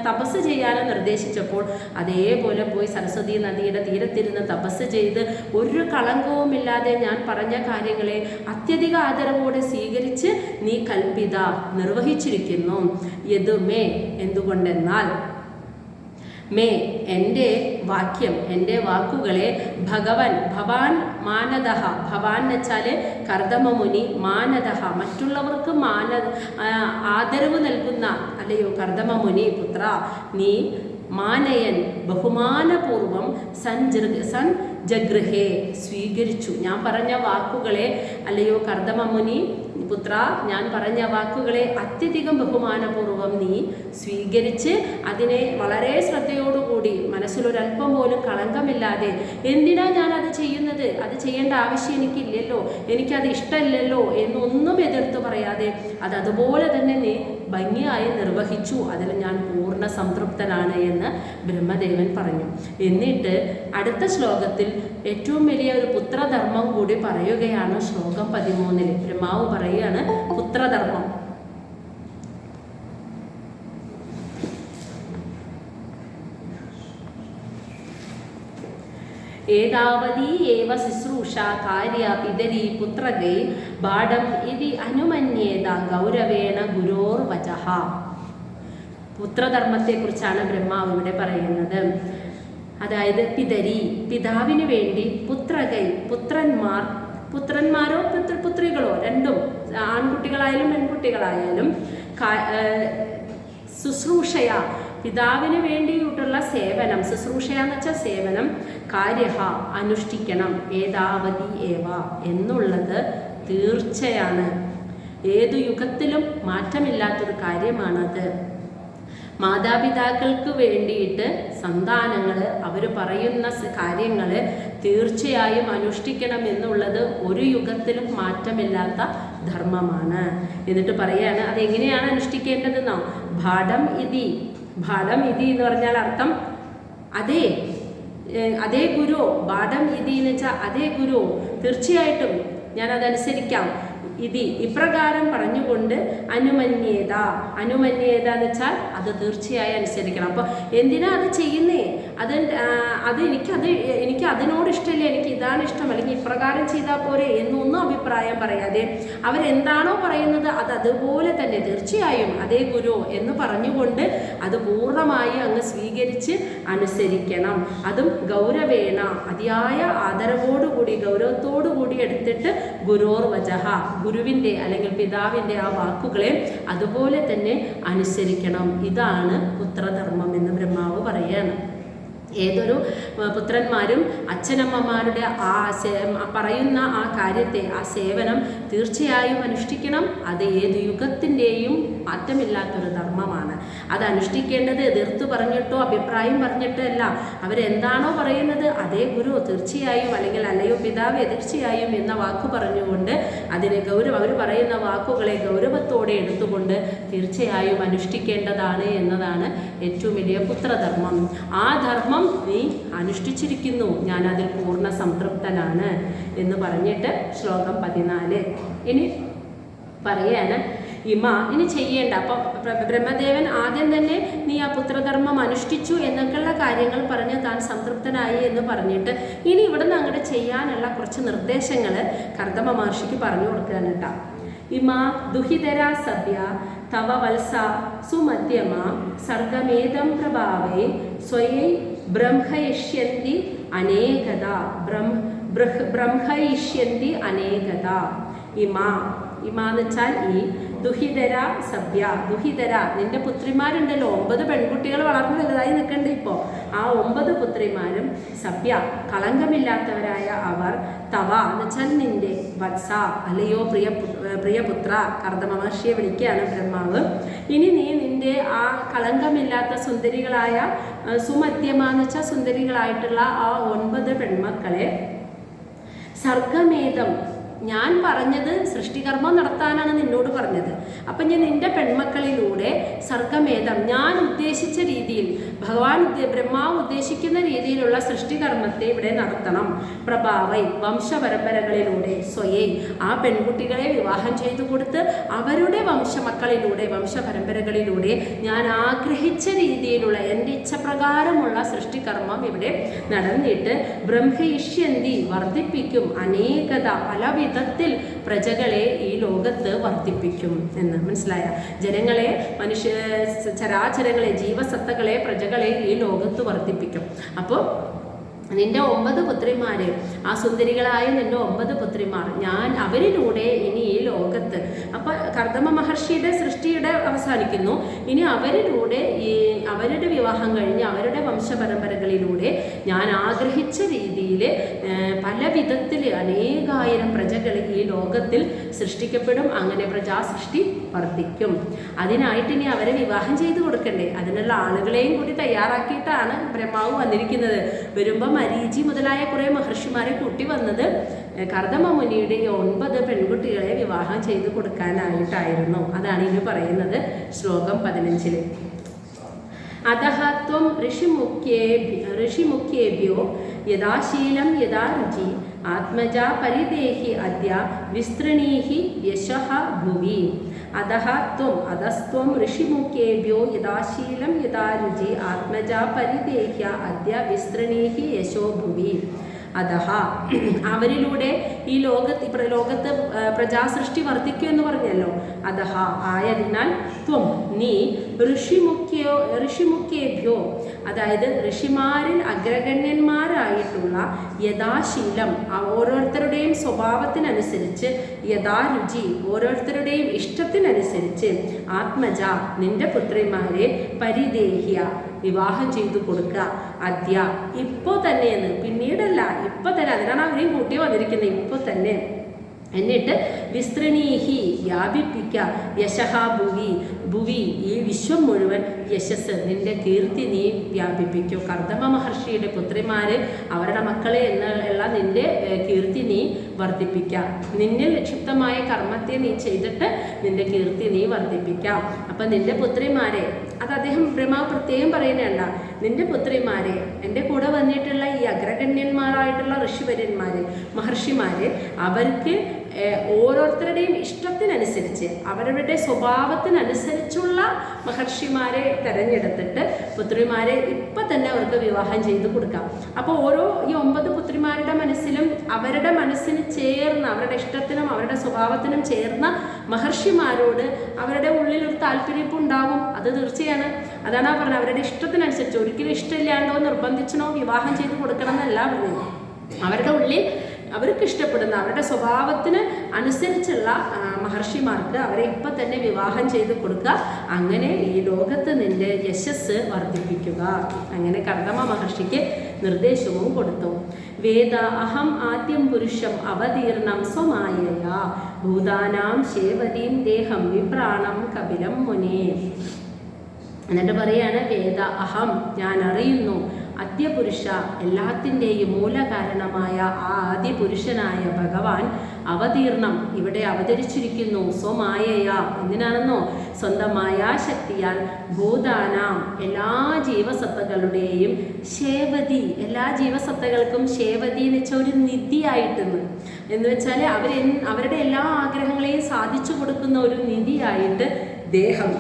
തപസ് ചെയ്യാനും നിർദ്ദേശിച്ചപ്പോൾ അതേപോലെ പോയി സരസ്വതി നദിയുടെ തീരത്തിരുന്ന് തപസ് ചെയ്ത് ഒരു കളങ്കവുമില്ലാതെ ഞാൻ പറഞ്ഞ കാര്യങ്ങളെ അത്യധിക ആദരവോടെ സ്വീകരിച്ച് നീ കൽപ്പിത നിർവഹിച്ചിരിക്കുന്നു. യദുമേ എന്തുകൊണ്ടെന്നാൽ മേ എൻ്റെ വാക്യം, എൻ്റെ വാക്കുകളെ ഭവാൻ മാനദഹ, ഭവാൻ എന്ന് വെച്ചാൽ കർദമമുനി, മാനദഹ മറ്റുള്ളവർക്ക് ആദരവ് നൽകുന്ന അല്ലയോ കർദമമുനി പുത്ര, നീ മാനയൻ ബഹുമാനപൂർവം ജഗൃഹേ സ്വീകരിച്ചു. ഞാൻ പറഞ്ഞ വാക്കുകളെ അല്ലയോ കർദമമുനി പുത്ര, ഞാൻ പറഞ്ഞ വാക്കുകളെ അത്യധികം ബഹുമാനപൂർവം നീ സ്വീകരിച്ച് അതിനെ വളരെ ശ്രദ്ധയോടുകൂടി മനസ്സിലൊരല്പം പോലും കളങ്കമില്ലാതെ, എന്തിനാ ഞാൻ അത് ചെയ്യുന്നത്, അത് ചെയ്യേണ്ട ആവശ്യം എനിക്കില്ലല്ലോ, എനിക്കത് ഇഷ്ടമില്ലല്ലോ എന്നൊന്നും എതിർത്ത് പറയാതെ അത് അതുപോലെ തന്നെ നീ ഭംഗിയായി നിർവഹിച്ചു, അതിൽ ഞാൻ പൂർണ്ണ സംതൃപ്തനാണ് എന്ന് ബ്രഹ്മദേവൻ പറഞ്ഞു. എന്നിട്ട് അടുത്ത ശ്ലോകത്തിൽ ഏറ്റവും വലിയ ഒരു പുത്രധർമ്മം കൂടി പറയുകയാണ്. ശ്ലോകം 13 ബ്രഹ്മാവ് പറയുകയാണ് പുത്രധർമ്മം. ഏതാവതീ ഏവ ശുശ്രൂഷ കാര്യ പിതരി പുത്രകൈ ബാഡം ഇതി അനുമന്യേത ഗൗരവേണ ഗുരോർവചഃ. പുത്രധർമ്മത്തെക്കുറിച്ചാണ് ബ്രഹ്മാവ് ഇവിടെ പറയുന്നത്. അതായത് പിതരി പിതാവിന് വേണ്ടി, പുത്രകൈ പുത്രന്മാരോ പുത്രികളോ രണ്ടും, ആൺകുട്ടികളായാലും പെൺകുട്ടികളായാലും, ശുശ്രൂഷയ പിതാവിന് വേണ്ടിയിട്ടുള്ള സേവനം, ശുശ്രൂഷയെന്ന് വെച്ചാൽ സേവനം, കാര്യഹ അനുഷ്ഠിക്കണം, ഏതാവതി ഏവ എന്നുള്ളത് തീർച്ചയാണ്, ഏതു യുഗത്തിലും മാറ്റമില്ലാത്തൊരു കാര്യമാണത്. മാതാപിതാക്കൾക്ക് വേണ്ടിയിട്ട് സന്താനങ്ങൾ അവർ പറയുന്ന കാര്യങ്ങൾ തീർച്ചയായും അനുഷ്ഠിക്കണം എന്നുള്ളത് ഒരു യുഗത്തിലും മാറ്റമില്ലാത്ത ധർമ്മമാണ്. എന്നിട്ട് പറയാണ് അതെങ്ങനെയാണ് അനുഷ്ഠിക്കേണ്ടതെന്നോ, ഭാടം ഇതി എന്ന് പറഞ്ഞാൽ അർത്ഥം അതേ ഗുരു, ഭാടം ഇതി എന്ന് വെച്ചാൽ അതേ ഗുരു, തീർച്ചയായിട്ടും ഞാനതനുസരിക്കാം, ഇപ്രകാരം പറഞ്ഞുകൊണ്ട് അനുമന്യേത എന്ന് വെച്ചാൽ അത് തീർച്ചയായും അനുസരിക്കണം. അപ്പോൾ എന്തിനാ അത് ചെയ്യുന്നേ, എനിക്ക് അതിനോട് ഇഷ്ടമില്ല, എനിക്ക് ഇതാണ് ഇഷ്ടം, അല്ലെങ്കിൽ ഇപ്രകാരം ചെയ്താൽ പോരെ എന്നൊന്നും അഭിപ്രായം പറയാതെ അവരെന്താണോ പറയുന്നത് അത് അതുപോലെ തന്നെ തീർച്ചയായും അതേ ഗുരു എന്ന് പറഞ്ഞുകൊണ്ട് അത് പൂർണ്ണമായി അങ്ങ് സ്വീകരിച്ച് അനുസരിക്കണം. അതും ഗൗരവേണ അതിയായ ആദരവോടുകൂടി ഗൗരവത്തോടുകൂടി എടുത്തിട്ട് ഗുരോർവചഃ ഗുരുവിൻ്റെ അല്ലെങ്കിൽ പിതാവിൻ്റെ ആ വാക്കുകളെ അതുപോലെ തന്നെ അനുസരിക്കണം. ഇതാണ് പുത്രധർമ്മം എന്ന് ബ്രഹ്മാവ് പറയുകയാണ്. ഏതൊരു പുത്രന്മാരും അച്ഛനമ്മമാരുടെ പറയുന്ന ആ കാര്യത്തെ, ആ സേവനം തീർച്ചയായും അനുഷ്ഠിക്കണം. അത് ഏത് യുഗത്തിൻ്റെയും മാറ്റമില്ലാത്തൊരു ധർമ്മമാണ്. അത് അനുഷ്ഠിക്കേണ്ടത് എതിർത്ത് പറഞ്ഞിട്ടോ അഭിപ്രായം പറഞ്ഞിട്ടോ അല്ല, അവരെന്താണോ പറയുന്നത് അതേ ഗുരു തീർച്ചയായും, അല്ലെങ്കിൽ അല്ലയോ പിതാവേ തീർച്ചയായും എന്ന വാക്ക് പറഞ്ഞുകൊണ്ട് അതിനെ അവർ പറയുന്ന വാക്കുകളെ ഗൗരവത്തോടെ എടുത്തുകൊണ്ട് തീർച്ചയായും അനുഷ്ഠിക്കേണ്ടതാണ് എന്നതാണ് ഏറ്റവും വലിയ പുത്രധർമ്മം. ആ ധർമ്മം നീ അനുഷ്ഠിച്ചിരിക്കുന്നു, ഞാൻ അതിൽ പൂർണ്ണ സംതൃപ്തനാണ് എന്ന് പറഞ്ഞിട്ട് ശ്ലോകം 14 ഇനി പറയാണ് ഇനി ചെയ്യേണ്ട. അപ്പം ബ്രഹ്മദേവൻ ആദ്യം തന്നെ നീ ആ പുത്രധർമ്മം അനുഷ്ഠിച്ചു എന്നൊക്കെയുള്ള കാര്യങ്ങൾ പറഞ്ഞ് താൻ സംതൃപ്തനായി എന്ന് പറഞ്ഞിട്ട് ഇനി ഇവിടെ നിന്ന് അങ്ങോട്ട് ചെയ്യാനുള്ള കുറച്ച് നിർദ്ദേശങ്ങൾ കർദമ മഹർഷിക്ക് പറഞ്ഞു കൊടുക്കുകയാണ് കേട്ടോ. ഇമാ ദുഹിതരാ സഭ്യ തവ വത്സ സുമധ്യമ സർഗമേദം പ്രഭാവേ സ്വയൈ ബ്രഹ്മയിഷ്യന്തി അനേകത ബ്രഹ്മയിഷ്യന്തി അനേകത. ഇമാ എന്ന് വെച്ചാൽ ഈ ദുഹിതര സഭ്യ ദുഹിതര, നിന്റെ പുത്രിമാരുണ്ടല്ലോ, 9 പെൺകുട്ടികൾ വളർന്നു വലുതായി നിൽക്കണ്ടേ ഇപ്പോൾ, ആ 9 പുത്രിമാരും സഭ്യ കളങ്കമില്ലാത്തവരായ അവർ തവ എന്ന് വെച്ചാൽ നിന്റെ, വത്സ അല്ലയോ പ്രിയപുത്ര, കർദമ മഹർഷിയെ വിളിക്കുകയാണ് ബ്രഹ്മാവ്. ഇനി നീ നിന്റെ ആ കളങ്കമില്ലാത്ത സുന്ദരികളായ സുമധ്യമ എന്ന് വെച്ചാൽ സുന്ദരികളായിട്ടുള്ള ആ 9 പെൺമക്കളെ സർഗമേധം, ഞാൻ പറഞ്ഞത് സൃഷ്ടികർമ്മം നടത്താനാണ് നിന്നോട് പറഞ്ഞത്. അപ്പം ഞാൻ നിന്റെ പെൺമക്കളിലൂടെ സർഗമേധം, ഞാൻ ഉദ്ദേശിച്ച രീതിയിൽ, ബ്രഹ്മാവ് ഉദ്ദേശിക്കുന്ന രീതിയിലുള്ള സൃഷ്ടികർമ്മത്തെ ഇവിടെ നടത്തണം. പ്രഭാവൈ വംശപരമ്പരകളിലൂടെ സ്വയേ, ആ പെൺകുട്ടികളെ വിവാഹം ചെയ്തു കൊടുത്ത് അവരുടെ വംശപരമ്പരകളിലൂടെ ഞാൻ ആഗ്രഹിച്ച രീതിയിലുള്ള എൻ്റെ ഇച്ഛപ്രകാരമുള്ള സൃഷ്ടികർമ്മം ഇവിടെ നടന്നിട്ട് ബ്രഹ്മയിഷ്യന്തി വർദ്ധിപ്പിക്കും, അനേകത പല വിധത്തിൽ പ്രജകളെ ഈ ലോകത്ത് വർദ്ധിപ്പിക്കും എന്ന് മനസ്സിലായ. ജനങ്ങളെ, ചരാചരങ്ങളെ, ജീവസത്തകളെ, പ്രജകളെ ഈ ലോകത്ത് വർദ്ധിപ്പിക്കും. അപ്പോൾ നിന്റെ 9 പുത്രിമാര്, ആ സുന്ദരികളായ നിന്റെ 9 പുത്രിമാർ, ഞാൻ അവരിലൂടെ ഇനി ഈ ലോകത്ത്, അപ്പൊ കർദമ മഹർഷിയുടെ സൃഷ്ടിയുടെ അവസാനിക്കുന്നു. ഇനി അവരിലൂടെ അവരുടെ വിവാഹം കഴിഞ്ഞ് അവരുടെ വംശപരമ്പരകളിലൂടെ ഞാൻ ആഗ്രഹിച്ച രീതിയിൽ പല വിധത്തിൽ അനേകായിരം പ്രജകൾ ഈ ലോകത്തിൽ സൃഷ്ടിക്കപ്പെടും. അങ്ങനെ പ്രജാസൃഷ്ടി വർദ്ധിക്കും. അതിനായിട്ട് ഇനി അവരെ വിവാഹം ചെയ്തു കൊടുക്കണ്ടേ, അതിനുള്ള ആളുകളെയും കൂടി തയ്യാറാക്കിയിട്ടാണ് ബ്രഹ്മാവ് വന്നിരിക്കുന്നത്. വരുമ്പം മരീചി മുതലായ കുറേ മഹർഷിമാരെ കൂട്ടി വന്നത് കർദമ മുനിയുടെ 9 പെൺകുട്ടികളെ വിവാഹം ചെയ്തു കൊടുക്കാനായിട്ടായിരുന്നു. അതാണ് ഇനി പറയുന്നത് ശ്ലോകം 15. അതഃ ത്വം ഋഷിമുഖ്യേഭ്യോ യഥാശീലം യഥാ രുചി ആത്മജാ പരിദേഹി അദ്യ വിസ്തൃണീഹി യശഃ ഭുവി. അധസ്ത്വം ഋഷിമുഖ്യേഭ്യോ യഥാശീലം യഥാ രുചി ആത്മജാ പരിദേഹ്യ അദ്യ വിസ്തൃണീഹി യശോ ഭുവി. അധഃ, അവരിലൂടെ ഈ ലോകത്ത് പ്രജാസൃഷ്ടി വർദ്ധിക്കും എന്ന് പറഞ്ഞല്ലോ. അധഃ, ആയതിനാൽ ത്വം നീ ഋഷിമുഖ്യേഭ്യോ, അതായത് ഋഷിമാരിൽ അഗ്രഗണ്യന്മാരായിട്ടുള്ള യഥാശീലം, ഓരോരുത്തരുടെയും സ്വഭാവത്തിനനുസരിച്ച്, യഥാരുചി ഓരോരുത്തരുടെയും ഇഷ്ടത്തിനനുസരിച്ച്, ആത്മജ നിന്റെ പുത്രിമാരെ പരിദേഹ്യ വിവാഹം ചെയ്തു കൊടുക്കുക. അദ്യ ഇപ്പോൾ തന്നെയെന്ന്, പിന്നീടല്ല, ഇപ്പൊ തന്നെ. അതിനാണ് അവരെയും കൂട്ടി വന്നിരിക്കുന്നത്, ഇപ്പൊ തന്നെ. എന്നിട്ട് വിസ്തൃണീഹി വ്യാപിപ്പിക്കുക, യശഃ ഭുവി ഈ വിശ്വം മുഴുവൻ യശസ് നിന്റെ കീർത്തി നീ വ്യാപിപ്പിക്കും. കർദമ മഹർഷിയുടെ പുത്രിമാര്, അവരുടെ മക്കളെ എന്നുള്ള നിന്റെ കീർത്തി നീ വർദ്ധിപ്പിക്കാം. നിന്നിൽ നിക്ഷിപ്തമായ കർമ്മത്തെ നീ ചെയ്തിട്ട് നിന്റെ കീർത്തി നീ വർദ്ധിപ്പിക്കാം. അപ്പം നിന്റെ പുത്രിമാരെ, അത് അദ്ദേഹം ബ്രഹ്മാവ് പ്രത്യേകം പറയുന്നതല്ല, നിന്റെ പുത്രിമാരെ, എൻ്റെ കൂടെ വന്നിട്ടുള്ള ഈ അഗ്രഗണ്യന്മാരായിട്ടുള്ള ഋഷിവര്യന്മാര്, മഹർഷിമാര്, അവർക്ക് ഓരോരുത്തരുടെയും ഇഷ്ടത്തിനനുസരിച്ച്, അവരവരുടെ സ്വഭാവത്തിനനുസരിച്ചുള്ള മഹർഷിമാരെ തിരഞ്ഞെടുത്തിട്ട് പുത്രിമാരെ ഇപ്പം തന്നെ അവർക്ക് വിവാഹം ചെയ്ത് കൊടുക്കാം. അപ്പോൾ ഈ 9 പുത്രിമാരുടെ മനസ്സിലും അവരുടെ മനസ്സിന് ചേർന്ന, അവരുടെ ഇഷ്ടത്തിനും അവരുടെ സ്വഭാവത്തിനും ചേർന്ന മഹർഷിമാരോട് അവരുടെ ഉള്ളിൽ ഒരു താല്പര്യം ഉണ്ടാവും. അത് തീർച്ചയാണ്. അതാണ് പറഞ്ഞത്, അവരുടെ ഇഷ്ടത്തിനനുസരിച്ച്, ഒരിക്കലും ഇഷ്ടമില്ലാണ്ടോ നിർബന്ധിച്ചനോ വിവാഹം ചെയ്ത് കൊടുക്കണം എന്നല്ല പറഞ്ഞത്. അവരുടെ ഉള്ളിൽ അവർക്ക് ഇഷ്ടപ്പെടുന്ന, അവരുടെ സ്വഭാവത്തിന് അനുസരിച്ചുള്ള മഹർഷിമാർക്ക് അവരെ ഇപ്പം തന്നെ വിവാഹം ചെയ്ത് കൊടുക്കുക. അങ്ങനെ ഈ ലോകത്ത് നിന്റെ യശസ് വർദ്ധിപ്പിക്കുക. അങ്ങനെ കർദമ മഹർഷിക്ക് നിർദ്ദേശവും കൊടുത്തു. വേദ അഹം ആദ്യം പുരുഷം അവതീർണം സ്വമായയാ ഭൂതാനാം ശേവതീം ദേഹം വിപ്രാണം കപിലം മുനേ. എന്നിട്ട് പറയാണ്, വേദ അഹം ഞാൻ അറിയുന്നു, അദ്യപുരുഷ എല്ലാത്തിൻ്റെയും മൂലകാരണമായ ആ ആദ്യപുരുഷനായ ഭഗവാൻ അവതീർണം ഇവിടെ അവതരിച്ചിരിക്കുന്നു. സ്വമായയ എന്തിനാണെന്നോ, സ്വന്തം മായാശക്തിയാൽ ഭൂതാനാം എല്ലാ ജീവസത്തകളുടെയും ശേവതി, എല്ലാ ജീവസത്തകൾക്കും ശേവതി എന്ന് വെച്ചാൽ ഒരു നിധിയായിട്ടെന്ന്, എന്ന് വെച്ചാൽ അവരുടെ എല്ലാ ആഗ്രഹങ്ങളെയും സാധിച്ചു കൊടുക്കുന്ന ഒരു നിധിയായിട്ട് ദേഹം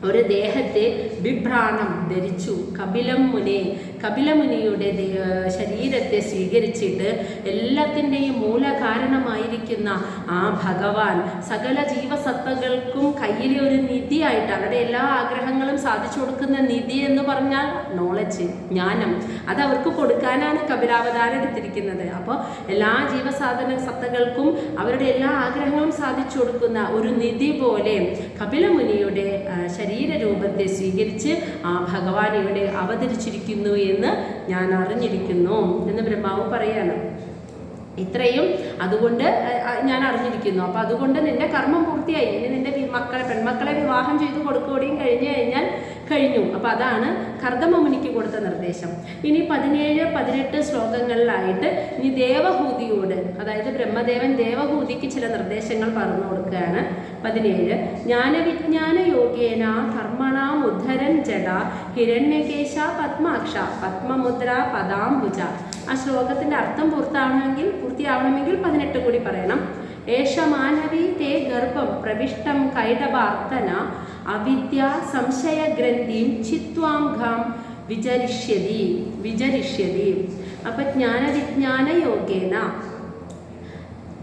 ഒരു ദേഹത്തെ ബിഭ്രാണം ധരിച്ചു. കപിലമുനിയുടെ ശരീരത്തെ സ്വീകരിച്ചിട്ട് എല്ലാത്തിൻ്റെയും മൂലകാരണമായിരിക്കുന്ന ആ ഭഗവാൻ സകല ജീവസത്തകൾക്കും കയ്യിലെ ഒരു നിധിയായിട്ട് അവരുടെ എല്ലാ ആഗ്രഹങ്ങളും സാധിച്ചു കൊടുക്കുന്ന നിധി എന്ന് പറഞ്ഞാൽ നോളജ്, ജ്ഞാനം, അത് അവർക്ക് കൊടുക്കാനാണ് കപിലാവതാരം എടുത്തിരിക്കുന്നത്. അപ്പോൾ എല്ലാ സത്തകൾക്കും അവരുടെ എല്ലാ ആഗ്രഹങ്ങളും സാധിച്ചു കൊടുക്കുന്ന ഒരു നിധി പോലെ കപിലമുനിയുടെ ശരീരരൂപത്തെ സ്വീകരിച്ച് ആ ഭഗവാൻ ഇവിടെ അവതരിച്ചിരിക്കുന്നു എന്ന് ഞാൻ അറിഞ്ഞിരിക്കുന്നു എന്ന് ബ്രഹ്മാവ് പറയാണ്. ഇത്രയും അതുകൊണ്ട് ഞാൻ അറിഞ്ഞിരിക്കുന്നു. അപ്പം അതുകൊണ്ട് നിന്റെ കർമ്മം പൂർത്തിയായി. ഇനി നിന്റെ പെൺമക്കളെ വിവാഹം ചെയ്ത് കൊടുക്കുകയും കഴിഞ്ഞു. അപ്പം അതാണ് കർദമമുനിക്ക് കൊടുത്ത നിർദ്ദേശം. ഇനി 17-18 ശ്ലോകങ്ങളിലായിട്ട് ഇനി ദേവഹൂതിയോട്, അതായത് ബ്രഹ്മദേവൻ ദേവഹൂതിക്ക് ചില നിർദ്ദേശങ്ങൾ പറഞ്ഞു കൊടുക്കുകയാണ്. 17 ജ്ഞാനവിജ്ഞാന യോഗേന കർമ്മണാം ഉദ്ധരൻ ജഡ ഹിരണ്യകേശ പത്മാക്ഷ പത്മമുദ്ര പദാംബുജ. ആ ശ്ലോകത്തിന്റെ അർത്ഥം പൂർത്തിയാവണമെങ്കിൽ 18 കൂടി പറയണം. ഏഷ മാനവീ തേ ഗർഭം പ്രവിഷ്ടം കൈടഭാർത്തന അവിദ്യ സംശയഗ്രന്ഥിം ചിത്വാംഘാം വിചരിഷ്യതി. അപ്പൊ ജ്ഞാനവിജ്ഞാന യോഗേന,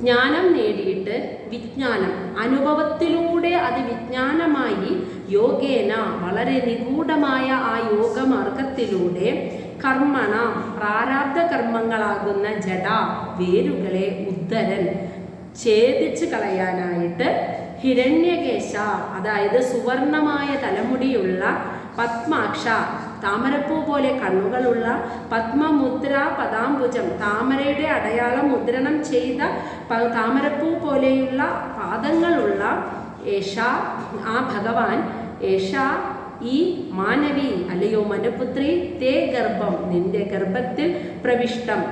ജ്ഞാനം നേടിയിട്ട് വിജ്ഞാനം അനുഭവത്തിലൂടെ അത് വിജ്ഞാനമായി യോഗേന വളരെ നിഗൂഢമായ ആ യോഗമാർഗത്തിലൂടെ കർമ്മണ പ്രാരാബ്ധ കർമ്മങ്ങളാകുന്ന ജഡ വേരുകളെ ഉദ്ധരൻ ഛേദിച്ച് കളയാനായിട്ട് ഹിരണ്യകേശ, അതായത് സുവർണമായ തലമുടിയുള്ള പത്മാക്ഷ, താമരപ്പൂ പോലെ കണ്ണുകളുള്ള പത്മമുദ്ര പദാംബുജം, താമരയുടെ അടയാളം മുദ്രണം ചെയ്ത താമരപ്പൂ പോലെയുള്ള പാദങ്ങളുള്ള ഏഷ, ആ ഭഗവാൻ, ഏഷ ഈ മാനവി അല്ലയോ മനുപുത്രി, തേ ഗർഭം നിന്റെ ഗർഭത്തിൽ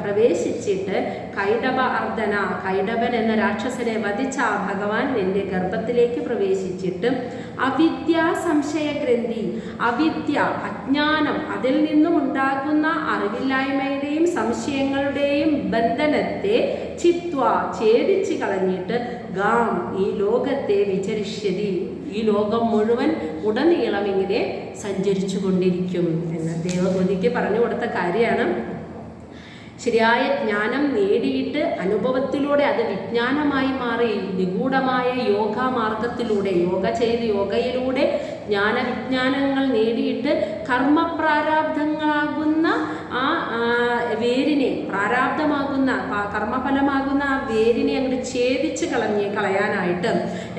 പ്രവേശിച്ചിട്ട് കൈടഭ അർദ്ധന, കൈടഭൻ എന്ന രാക്ഷസനെ വധിച്ച ആ ഭഗവാൻ നിന്റെ ഗർഭത്തിലേക്ക് പ്രവേശിച്ചിട്ട് അവിദ്യ സംശയഗ്രന്ഥി, അവിദ്യ അജ്ഞാനം, അതിൽ നിന്നും ഉണ്ടാകുന്ന അറിവില്ലായ്മയുടെയും സംശയങ്ങളുടെയും ബന്ധനത്തെ ഛേദിച്ച് കളഞ്ഞിട്ട് ഗാം ഈ ലോകത്തെ വിചരിഷ്യതി, ഈ ലോകം മുഴുവൻ ഉടനീളം ഇങ്ങനെ സഞ്ചരിച്ചു കൊണ്ടിരിക്കും എന്ന് ദേവഹൂതിക്ക് പറഞ്ഞു കൊടുത്ത കാര്യമാണ്. ശരിയായ ജ്ഞാനം നേടിയിട്ട് അനുഭവത്തിലൂടെ അത് വിജ്ഞാനമായി മാറി നിഗൂഢമായ യോഗമാർഗത്തിലൂടെ യോഗയിലൂടെ ജ്ഞാനവിജ്ഞാനങ്ങൾ നേടിയിട്ട് കർമ്മപ്രാരാബ്ധങ്ങളാകുന്ന ആ വേരിനെ, പ്രാരാബ്ധമാകുന്ന കർമ്മഫലമാകുന്ന ആ വേരിനെ അങ്ങോട്ട് ഛേദിച്ച് കളയാനായിട്ട്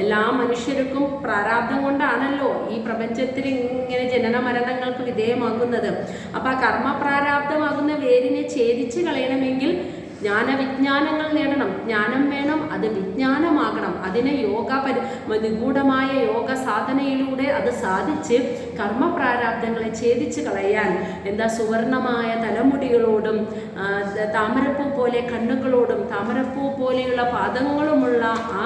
എല്ലാ മനുഷ്യർക്കും പ്രാരാബ്ധം കൊണ്ടാണല്ലോ ഈ പ്രപഞ്ചത്തിൽ ഇങ്ങനെ ജനന മരണങ്ങൾക്ക് വിധേയമാകുന്നത്. അപ്പം ആ കർമ്മപ്രാരാബ്ധമാകുന്ന വേരിനെ ഛേദിച്ച് കളയണമെങ്കിൽ ജ്ഞാനവിജ്ഞാനങ്ങൾ നേടണം, ജ്ഞാനം വേണം, അത് വിജ്ഞാനമാകണം. അതിനെ നിഗൂഢമായ യോഗ സാധനയിലൂടെ അത് സാധിച്ച് കർമ്മപ്രാരാബ്ധങ്ങളെ ഛേദിച്ച് കളയാൻ സുവർണമായ തലമുടികളോടും താമരപ്പൂ പോലെ കണ്ണുകളോടും താമരപ്പൂ പോലെയുള്ള പാദങ്ങളുമുള്ള ആ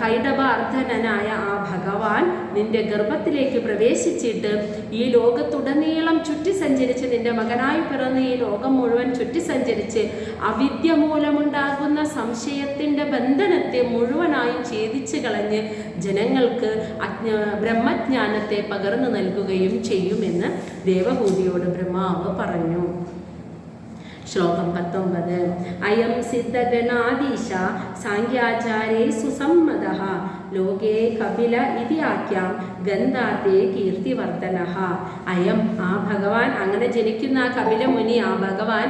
കൈടഭാർദ്ധനായ ആ ഭഗവാൻ നിന്റെ ഗർഭത്തിലേക്ക് പ്രവേശിച്ചിട്ട് ഈ ലോകത്തുടനീളം ചുറ്റി സഞ്ചരിച്ച്, നിന്റെ മകനായി പിറന്ന് ഈ ലോകം മുഴുവൻ ചുറ്റി സഞ്ചരിച്ച് അവിദ്യ മൂലമുണ്ടാകുന്ന സംശയത്തിൻ്റെ ബന്ധനത്തെ മുഴുവനായും ഛേദിച്ച് കളഞ്ഞ് ജനങ്ങൾക്ക് ബ്രഹ്മജ്ഞാനത്തെ പകർന്നു നൽകുകയും ചെയ്യുമെന്ന് ദേവഹൂതിയോട് ബ്രഹ്മാവ് പറഞ്ഞു. ശ്ലോകം 19 അയം സിദ്ധഗണാധീശ സാംഖ്യാചാരേ സുസമ്മതഃ ലോകേ കപില ഇതി ആഖ്യാം ഗന്ധാതേ കീർത്തിവർദ്ധനഃ. അയം ആ ഭഗവാൻ, അങ്ങനെ ജനിക്കുന്ന ആ കപിലമുനി, ആ ഭഗവാൻ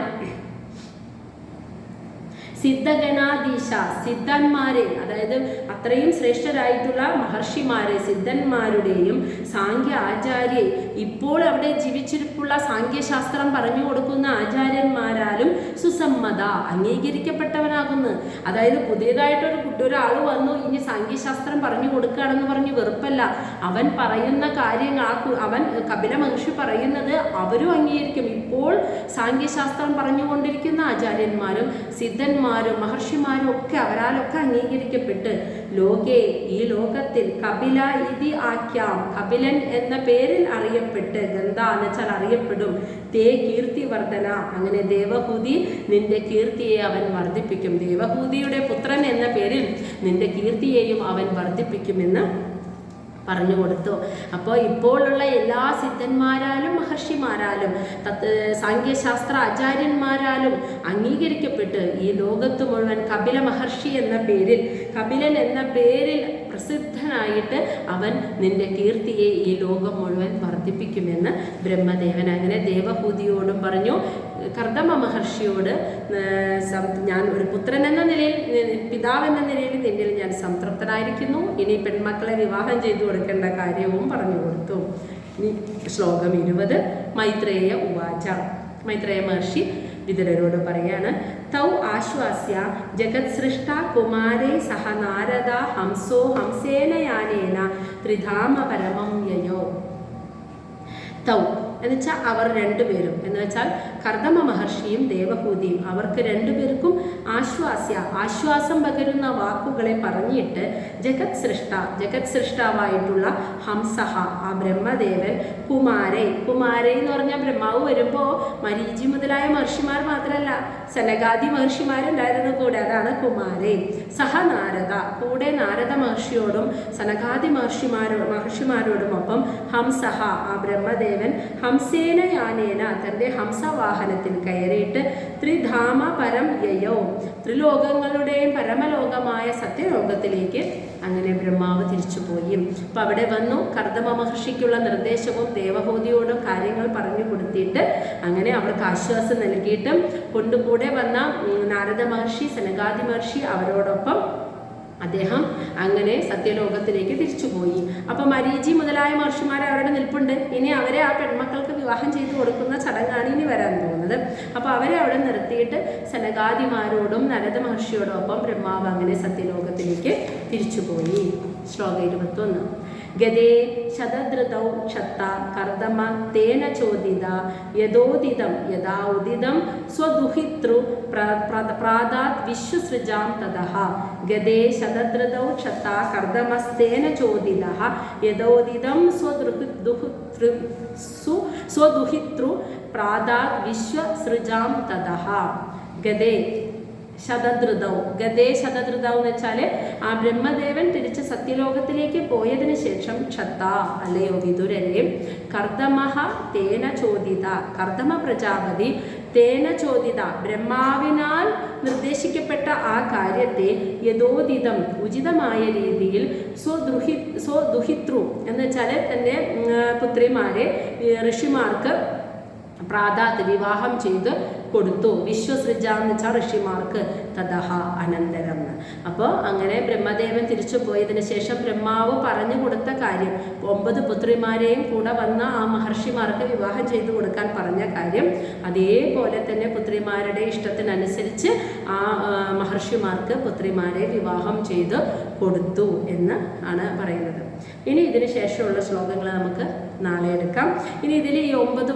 സിദ്ധഗണാധീശ, സിദ്ധന്മാരെ, അതായത് അത്രയും ശ്രേഷ്ഠരായിട്ടുള്ള മഹർഷിമാരെ, സിദ്ധന്മാരുടെയും സാംഖ്യ ആചാര്യെ, ഇപ്പോൾ അവിടെ ജീവിച്ചിരിപ്പുള്ള സാംഖ്യശാസ്ത്രം പറഞ്ഞു കൊടുക്കുന്ന ആചാര്യന്മാരാലും സുസമ്മത, അംഗീകരിക്കപ്പെട്ടവനാകുന്നു. അതായത് പുതിയതായിട്ടൊരു ഒരാൾ വന്നു ഇനി സാംഖ്യശാസ്ത്രം പറഞ്ഞു കൊടുക്കുകയാണെന്ന് പറഞ്ഞ് വെറുപ്പല്ല, അവൻ പറയുന്ന കാര്യങ്ങൾ, അവൻ കപില മഹർഷി പറയുന്നത് അവരും അംഗീകരിക്കും. ഇപ്പോൾ സാംഖ്യശാസ്ത്രം പറഞ്ഞുകൊണ്ടിരിക്കുന്ന ആചാര്യന്മാരും സിദ്ധന്മാരും മഹർഷിമാരും ഒക്കെ അവരാലൊക്കെ അംഗീകരിക്കപ്പെട്ട് ലോകേ ഈ ലോകത്തിൽ കപില ഇതി ആഖ്യാം, കപിലൻ എന്ന പേരിൽ അറിയപ്പെട്ട്, ഗന്ധ എന്ന് വെച്ചാൽ അറിയപ്പെടും, തേ കീർത്തിവർദ്ധന, അങ്ങനെ ദേവഹൂതി നിന്റെ കീർത്തിയെ അവൻ വർദ്ധിപ്പിക്കും. ദേവഹൂതിയുടെ പുത്രൻ എന്ന പേരിൽ നിന്റെ കീർത്തിയെയും അവൻ വർദ്ധിപ്പിക്കുമെന്ന് പറഞ്ഞു കൊടുത്തു. അപ്പോൾ ഇപ്പോഴുള്ള എല്ലാ സിദ്ധന്മാരാലും മഹർഷിമാരാലും സാങ്കേശാസ്ത്ര ആചാര്യന്മാരാലും അംഗീകരിക്കപ്പെട്ട് ഈ ലോകത്ത് മുഴുവൻ കപിലൻ എന്ന പേരിൽ പ്രസിദ്ധനായിട്ട് അവൻ നിന്റെ കീർത്തിയെ ഈ ലോകം മുഴുവൻ വർദ്ധിപ്പിക്കുമെന്ന് ബ്രഹ്മദേവൻ അങ്ങനെ ദേവഹൂതിയോടും പറഞ്ഞു. കർദമ മഹർഷിയോട് ഞാൻ ഒരു പുത്രൻ എന്ന നിലയിൽ, പിതാവെന്ന നിലയിൽ നിന്നിൽ ഞാൻ സംതൃപ്തനായിരിക്കുന്നു. ഇനി പെൺമക്കളെ വിവാഹം ചെയ്തു കൊടുക്കേണ്ട കാര്യവും പറഞ്ഞു കൊടുത്തു. ശ്ലോകം 20. മൈത്രേയ ഉവാച. മൈത്രേയ മഹർഷി വിതുരരോട് പറയാണ്, തൗ ആശ്വാസ്യ ജഗത് സൃഷ്ട കുമാരേ സഹ നാരദ ഹംസോ ഹംസേന യാനേന ത്രിധാമ പരമം യയോ. തൗ എന്ന് വെച്ചാൽ അവർ രണ്ടുപേരും, എന്ന് വെച്ചാൽ കർദമ മഹർഷിയും ദേവഹൂതിയും, അവർക്ക് രണ്ടുപേർക്കും ആശ്വാസം പകരുന്ന വാക്കുകളെ പറഞ്ഞിട്ട് ജഗത് സൃഷ്ടാവായിട്ടുള്ള ഹംസഹ ആ ബ്രഹ്മദേവൻ കുമാരൈ എന്ന് പറഞ്ഞാൽ ബ്രഹ്മാവ് വരുമ്പോൾ മരീചി മുതലായ മഹർഷിമാർ മാത്രമല്ല സനകാദി മഹർഷിമാരുണ്ടായിരുന്നു കൂടെ, അതാണ് കുമാരൈ. സഹ നാരദ കൂടെ നാരദ മഹർഷിയോടും സനകാദി മഹർഷിമാരോടുമൊപ്പം ഹംസഹ ആ ബ്രഹ്മദേവൻ ഹംസേന യാനേന തൻ്റെ ഹംസവാഹനത്തിൽ കയറിയിട്ട് ത്രിധാമ പരം യയോ ത്രിലോകങ്ങളുടെയും പരമലോകമായ സത്യലോകത്തിലേക്ക് അങ്ങനെ ബ്രഹ്മാവ് തിരിച്ചുപോയി. അപ്പം അവിടെ വന്നു കർദമ മഹർഷിക്കുള്ള നിർദ്ദേശവും ദേവഹൂതിയോടും കാര്യങ്ങൾ പറഞ്ഞു കൊടുത്തിട്ട് അങ്ങനെ അവർക്ക് ആശ്വാസം നൽകിയിട്ടും കൊണ്ടുകൂടെ വന്ന നാരദ മഹർഷി സനകാദി മഹർഷി അവരോടൊപ്പം അദ്ദേഹം അങ്ങനെ സത്യലോകത്തിലേക്ക് തിരിച്ചുപോയി. അപ്പം മരീചി മുതലായ മഹർഷിമാരെ അവരുടെ നിൽപ്പുണ്ട്. ഇനി അവരെ ആ പെൺമക്കൾക്ക് വിവാഹം ചെയ്തു കൊടുക്കുന്ന ചടങ്ങാണ് ഇനി വരാൻ പോകുന്നത്. അപ്പോൾ അവരെ അവിടെ നിർത്തിയിട്ട് സനകാദിമാരോടും നരദ മഹർഷിയോടൊപ്പം ബ്രഹ്മാവ് അങ്ങനെ സത്യലോകത്തിലേക്ക് തിരിച്ചുപോയി. ശ്ലോകം 21. ഗതേ ശതദ്രുതൗ ക്ഷത്ത കർദമ തേന ചോദിത യദോദിതം യഥാ ഉദിതം സ്വദുഹിതൃ പ്രാദാത് വിശ്വസൃജാം തതഃ. ഗതേ ശതദ്രുതൗ ക്ഷത്ത കർദമസ്തേന ചോദിതഃ യദോദിതം സ്വദുഹിതൃ പ്രാദാത് വിശ്വസൃജാം തതഃ. ഗതേ ശതദ്രുതൗ എന്ന് വെച്ചാൽ ആ ബ്രഹ്മദേവൻ തിരിച്ച് സത്യലോകത്തിലേക്ക് പോയതിനു ശേഷം ക്ഷത്ത അല്ലയോ വിതുരരെ കർദമഃ തേന ചോദിത കർദമ പ്രജാപതി തേന ചോദിത ബ്രഹ്മാവിനാൽ നിർദ്ദേശിക്കപ്പെട്ട ആ കാര്യത്തെ യഥോദിതം ഉചിതമായ രീതിയിൽ സ്വദുഹിതൃ എന്ന് വെച്ചാൽ തൻ്റെ പുത്രിമാരെ ഋഷിമാർക്ക് പ്രാദാത് വിവാഹം ചെയ്ത് കൊടുത്തു. വിശ്വസൃജ എന്ന് വെച്ചാൽ ഋഷിമാർക്ക് തതഹ അനന്തരം. അപ്പോൾ അങ്ങനെ ബ്രഹ്മദേവൻ തിരിച്ചു പോയതിന് ശേഷം ബ്രഹ്മാവ് പറഞ്ഞു കൊടുത്ത കാര്യം 9 പുത്രിമാരെയും കൂടെ വന്ന ആ മഹർഷിമാർക്ക് വിവാഹം ചെയ്തു കൊടുക്കാൻ പറഞ്ഞ കാര്യം അതേപോലെ തന്നെ പുത്രിമാരുടെ ഇഷ്ടത്തിനനുസരിച്ച് ആ മഹർഷിമാർക്ക് പുത്രിമാരെ വിവാഹം ചെയ്ത് കൊടുത്തു എന്ന് ആണ് പറയുന്നത്. ഇനി ഇതിന് ശേഷമുള്ള ശ്ലോകങ്ങൾ നമുക്ക് നാളെ എടുക്കാം. ഇനി ഇതിൽ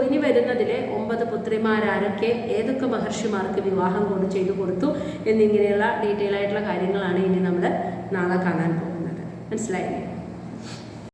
ഇനി വരുന്നതിലെ 9 പുത്രിമാരാരൊക്കെ ഏതൊക്കെ മഹർഷിമാർക്ക് വിവാഹം കൊണ്ട് ചെയ്തു കൊടുത്തു എന്നിങ്ങനെയുള്ള ഡീറ്റെയിൽ ആയിട്ടുള്ള കാര്യങ്ങളാണ് ഇനി നമ്മൾ നാളെ കാണാൻ പോകുന്നത്. മനസ്സിലായില്ലേ?